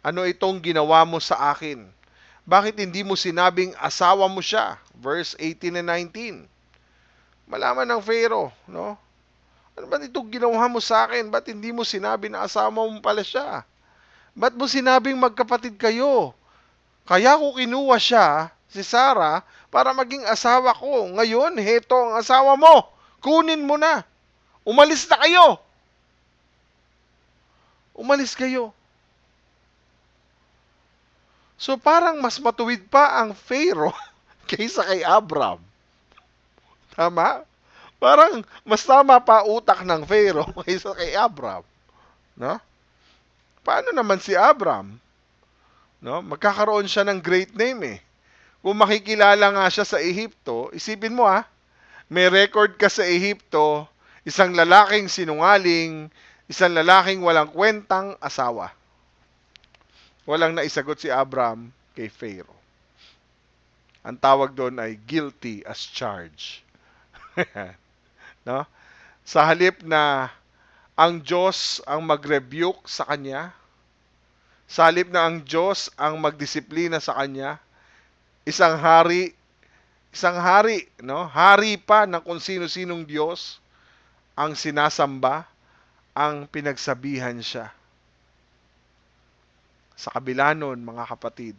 D: ano itong ginawa mo sa akin? Bakit hindi mo sinabing asawa mo siya? Verse 18 and 19. Malaman ng Pharaoh, no? Ano ba itong ginawa mo sa akin? Ba't hindi mo sinabi na asawa mo pala siya? Ba't mo sinabing magkapatid kayo? Kaya ko kinuha siya, si Sarah, para maging asawa ko. Ngayon, heto ang asawa mo. Kunin mo na. Umalis na kayo. Umalis kayo. So parang mas matuwid pa ang Pharaoh kaysa kay Abraham. Tama? Parang mas tama pa utak ng Pharaoh kaysa kay Abraham. No? Paano naman si Abraham? No? Magkakaroon siya ng great name eh. Kung makikilala nga siya sa Ehipto, isipin mo may record ka sa Ehipto, isang lalaking sinungaling, isang lalaking walang kwentang asawa. Walang naisagot si Abraham kay Pharaoh. Ang tawag doon ay guilty as charged. No? Sa halip na ang Diyos ang mag-rebuke sa kanya, sa halip na ang Diyos ang magdisiplina sa kanya, isang hari, no? Hari pa ng kung sino-sinong Diyos ang sinasamba, ang pinagsabihan siya. Sa kabila nun, mga kapatid,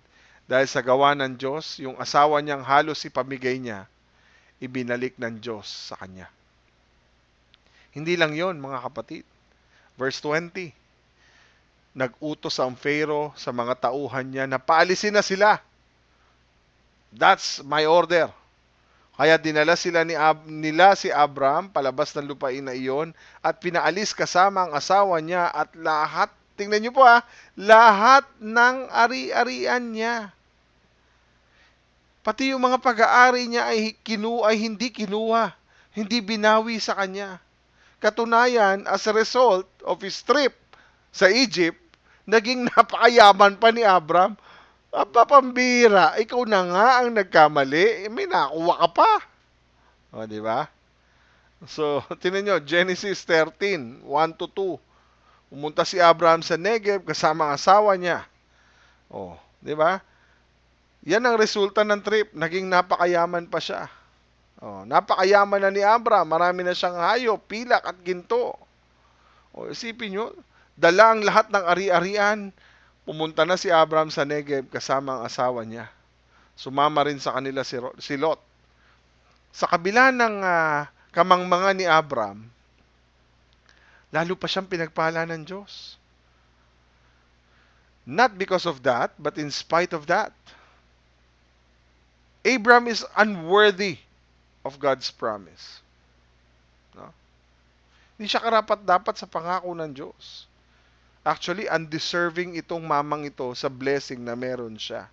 D: dahil sa gawa ng Diyos, yung asawa niyang halos ipamigay niya, ibinalik ng Diyos sa kanya. Hindi lang yon, mga kapatid. Verse 20, nag-utos ang Pharaoh sa mga tauhan niya na paalisin na sila. That's my order. Kaya dinala nila si Abraham palabas ng lupain na iyon at pinaalis kasama ang asawa niya at lahat, tingnan niyo po lahat ng ari-arian niya. Pati yung mga pag-aari niya ay hindi kinuha, hindi binawi sa kanya. Katunayan, as a result of his trip sa Egypt, naging napakayaman pa ni Abraham. Aba, pambira, ikaw na nga ang nagkamali, may nakuha ka pa. O, di ba? So, tinan nyo, Genesis 13, 1-2. Pumunta si Abraham sa Negev kasama ang asawa niya. O, di ba? Yan ang resulta ng trip, naging napakayaman pa siya. O, napakayaman na ni Abraham, marami na siyang hayop, pilak at ginto. O, isipin nyo, dala ang lahat ng ari-arian. Pumunta na si Abraham sa Negev kasama ang asawa niya. Sumama rin sa kanila si Lot. Sa kabila ng kamangmangan ni Abraham, lalo pa siyang pinagpala ng Diyos. Not because of that, but in spite of that. Abraham is unworthy of God's promise. No? Hindi siya karapat-dapat sa pangako ng Diyos. Actually, undeserving itong mamang ito sa blessing na meron siya.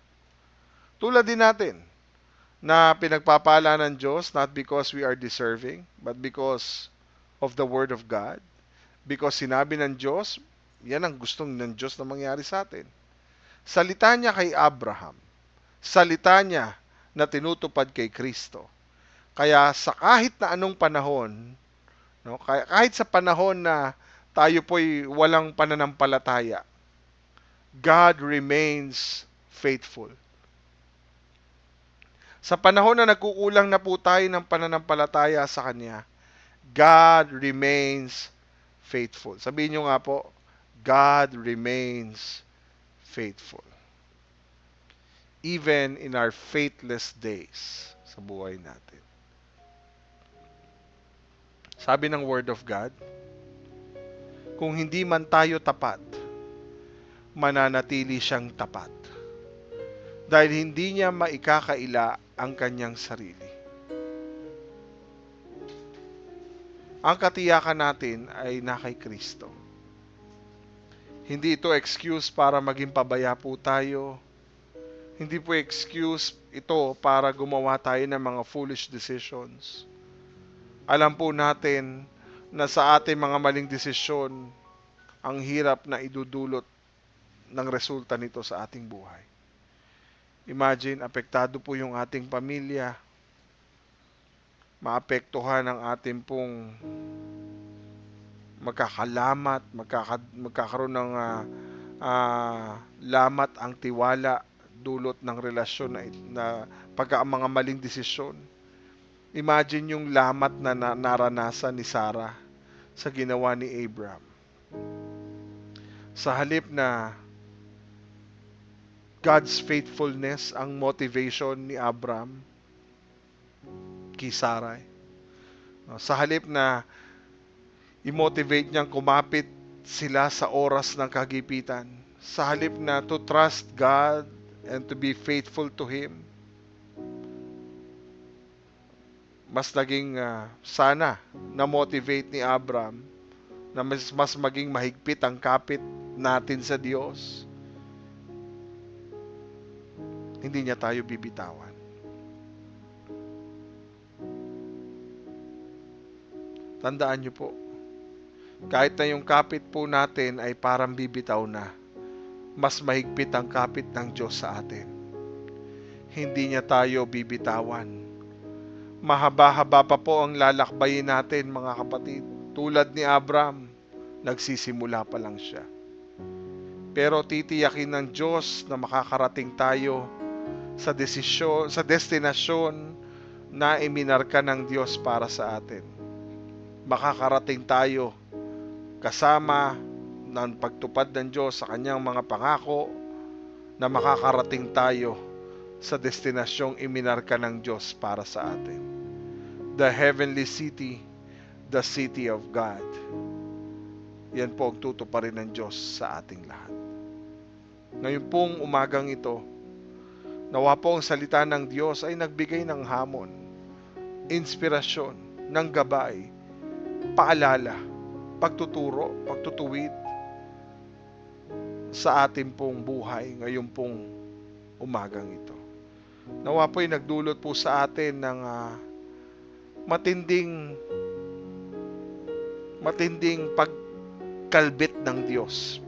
D: Tulad din natin, na pinagpapala ng Diyos, not because we are deserving, but because of the Word of God. Because sinabi ng Diyos, yan ang gustong ng Diyos na mangyari sa atin. Salita niya kay Abraham. Salita niya na tinutupad kay Kristo. Kaya sa kahit na anong panahon, no, kahit sa panahon na tayo po'y walang pananampalataya, God remains faithful. Sa panahon na nagkukulang na po tayo ng pananampalataya sa Kanya, God remains faithful. Sabihin nyo nga po, God remains faithful. Even in our faithless days. sa buhay natin. Sabi ng Word of God, kung hindi man tayo tapat, mananatili siyang tapat. Dahil hindi niya maikakaila ang kanyang sarili. Ang katiyakan natin ay na kay Kristo. Hindi ito excuse para maging pabaya po tayo. Hindi po excuse ito para gumawa tayo ng mga foolish decisions. Alam po natin na sa ating mga maling desisyon, ang hirap na idudulot ng resulta nito sa ating buhay. Imagine, apektado po yung ating pamilya, maapektuhan ang ating pong magkakalamat, magkakaroon ng lamat ang tiwala dulot ng relasyon na pagka mga maling desisyon. Imagine yung lamat na naranasan ni Sarah sa ginawa ni Abraham. Sa halip na God's faithfulness ang motivation ni Abraham kay Sarai. Sa halip na i-motivate niyang kumapit sila sa oras ng kagipitan, sa halip na to trust God and to be faithful to Him, mas naging sana na-motivate ni Abraham na mas maging mahigpit ang kapit natin sa Diyos. Hindi niya tayo bibitawan. Tandaan niyo po, kahit na yung kapit po natin ay parang bibitaw na, mas mahigpit ang kapit ng Diyos sa atin. Hindi niya tayo bibitawan. Mahaba-haba pa po ang lalakbayin natin, mga kapatid. Tulad ni Abraham, nagsisimula pa lang siya. Pero titiyakin ng Diyos na makakarating tayo sa destinasyon na iminarka ng Diyos para sa atin. Makakarating tayo kasama ng pagtupad ng Diyos sa kanyang mga pangako, na makakarating tayo sa destinasyong iminarka ng Diyos para sa atin. The heavenly city, the city of God. Yan po ang tutuparin ng Diyos sa ating lahat. Ngayon pong umagang ito, nawa po ang salita ng Diyos ay nagbigay ng hamon, inspirasyon, ng gabay, paalala, pagtuturo, pagtutuwid sa ating pong buhay ngayon pong umagang ito. Nawa po ay nagdulot po sa atin ng matinding pagkalbit ng Diyos,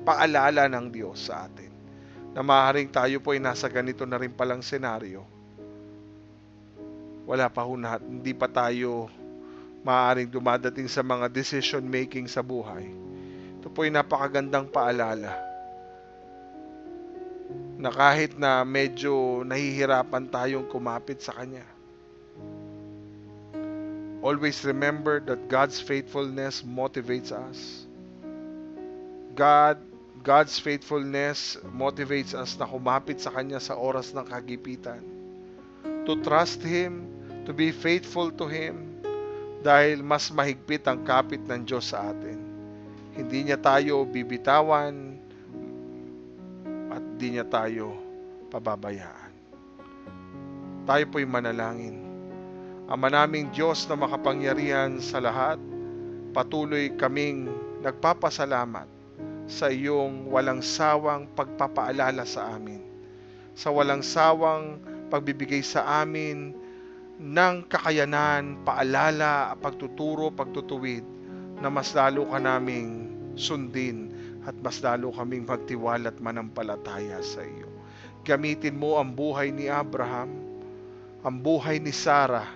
D: paalala ng Diyos sa atin, na maaaring tayo po ay nasa ganito na rin palang senaryo. Wala pa ho na, hindi pa tayo maaaring dumadating sa mga decision making sa buhay. Ito po ay napakagandang paalala na kahit na medyo nahihirapan tayong kumapit sa Kanya, always remember that God's faithfulness motivates us. God's faithfulness motivates us na kumapit sa Kanya sa oras ng kagipitan. To trust Him, to be faithful to Him, dahil mas mahigpit ang kapit ng Diyos sa atin. Hindi niya tayo bibitawan at hindi niya tayo pababayaan. Tayo po'y manalangin. Ama naming Diyos na makapangyarihan sa lahat, patuloy kaming nagpapasalamat sa iyong walang sawang pagpapaalala sa amin, sa walang sawang pagbibigay sa amin ng kakayanan, paalala, pagtuturo, pagtutuwid, na mas lalo ka naming sundin at mas lalo kaming magtiwala at manampalataya sa iyo. Gamitin mo ang buhay ni Abraham, ang buhay ni Sarah,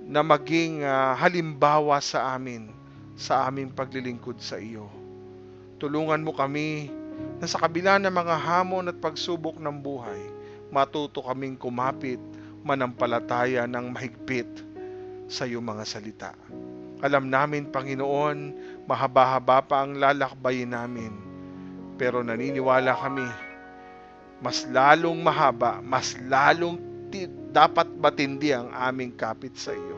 D: na maging halimbawa sa aming paglilingkod sa iyo. Tulungan mo kami na sa kabila ng mga hamon at pagsubok ng buhay, matuto kaming kumapit, manampalataya ng mahigpit sa iyong mga salita. Alam namin, Panginoon, mahaba-haba pa ang lalakbayin namin, pero naniniwala kami, mas lalong mahaba, mas lalong dapat matindi ang aming kapit sa iyo.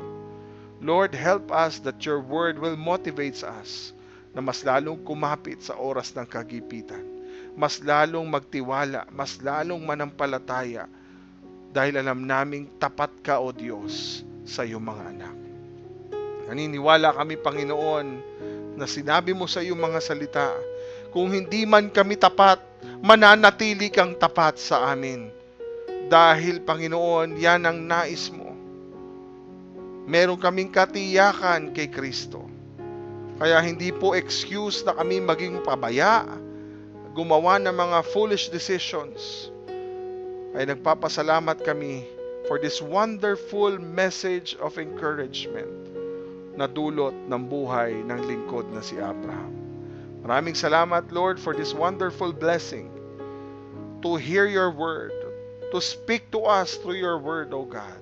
D: Lord, help us that your word will motivate us na mas lalong kumapit sa oras ng kagipitan. Mas lalong magtiwala, mas lalong manampalataya dahil alam naming tapat ka, O Diyos, sa iyong mga anak. Naniniwala kami, Panginoon, na sinabi mo sa iyong mga salita, kung hindi man kami tapat, mananatili kang tapat sa amin. Dahil, Panginoon, yan ang nais mo. Meron kaming katiyakan kay Kristo. Kaya hindi po excuse na kami maging pabaya, gumawa ng mga foolish decisions. Ay nagpapasalamat kami for this wonderful message of encouragement na dulot ng buhay ng lingkod na si Abraham. Maraming salamat, Lord, for this wonderful blessing to hear your word, to speak to us through your word, O God.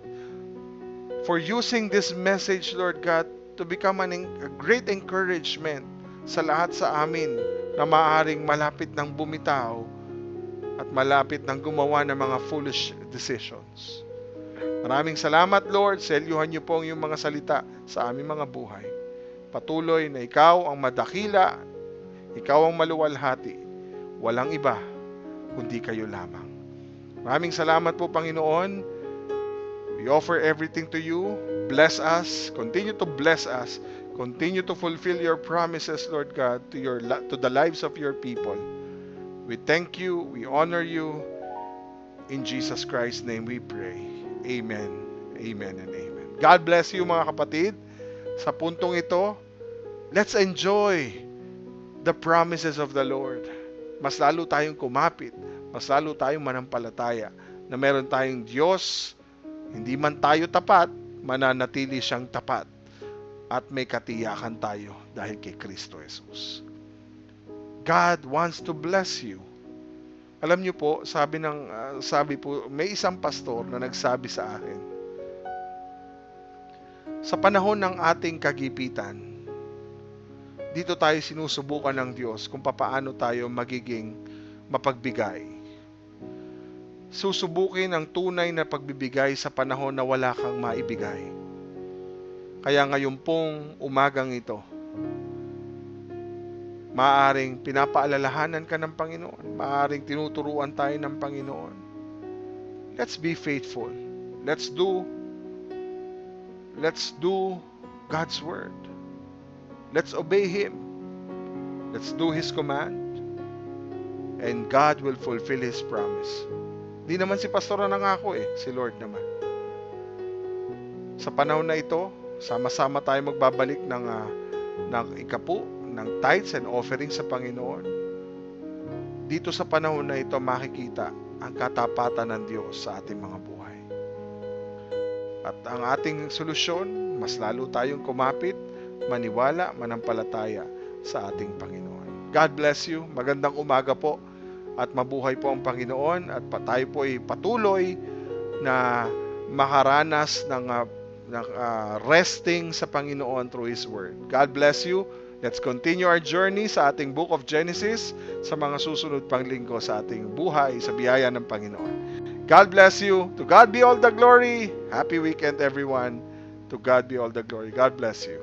D: For using this message, Lord God, to become a great encouragement sa lahat sa amin na maaaring malapit ng bumitaw at malapit ng gumawa ng mga foolish decisions. Maraming salamat, Lord. Selyuhan niyo po ang iyong mga salita sa aming mga buhay. Patuloy na ikaw ang madakila, ikaw ang maluwalhati. Walang iba, kundi kayo lamang. Maraming salamat po, Panginoon. We offer everything to you. Bless us. Continue to bless us. Continue to fulfill your promises, Lord God, to the lives of your people. We thank you. We honor you. In Jesus Christ's name we pray. Amen. Amen and amen. God bless you, mga kapatid. Sa puntong ito, let's enjoy the promises of the Lord. Mas lalo tayong kumapit. Mas lalo tayong manampalataya na meron tayong Diyos. Hindi man tayo tapat, mananatili siyang tapat. At may katiyakan tayo dahil kay Kristo Jesus. God wants to bless you. Alam niyo po, sabi po, may isang pastor na nagsabi sa akin, sa panahon ng ating kagipitan, dito tayo sinusubukan ng Diyos kung papaano tayo magiging mapagbigay. Susubukin ang tunay na pagbibigay sa panahon na wala kang maibigay. Kaya ngayon pong umagang ito, maaaring pinapaalalahanan ka ng Panginoon, maaaring tinuturuan tayo ng Panginoon. Let's be faithful. Let's do God's word. Let's obey Him. Let's do His command. And God will fulfill His promise. Di naman si pastor na nangako si Lord naman. Sa panahon na ito, sama-sama tayo magbabalik ng ikapu, ng tithes and offerings sa Panginoon. Dito sa panahon na ito, makikita ang katapatan ng Diyos sa ating mga buhay. At ang ating solusyon, mas lalo tayong kumapit, maniwala, manampalataya sa ating Panginoon. God bless you. Magandang umaga po. At mabuhay po ang Panginoon at tayo po ay patuloy na makaranas ng resting sa Panginoon through His Word. God bless you. Let's continue our journey sa ating Book of Genesis sa mga susunod pang linggo sa ating buhay sa biyaya ng Panginoon. God bless you. To God be all the glory. Happy weekend, everyone. To God be all the glory. God bless you.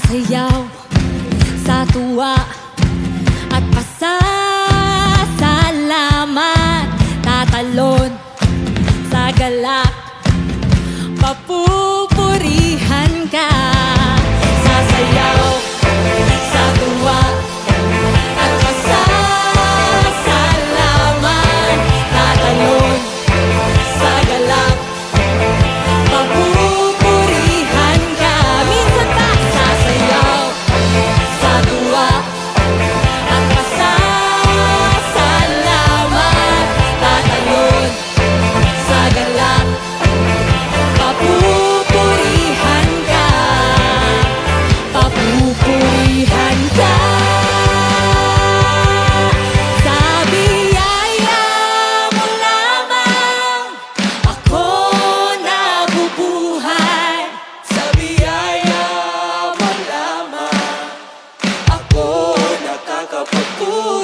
C: sasayaw sa tuwa at pasasalamat, tatalon sa galak, papupurihan ka. Sasayaw sa tuwa at pasasalamat, tatalon sa galak, papupurihan ka. Minsan pa sasayaw sa tuwa at pasasalamat, tatalon sa galak, papupurihan ka, papupurihan ka. Sa biyaya mo lamang ako nabubuhay.
B: Sa biyaya mo lamang ako nakakapagbuhay.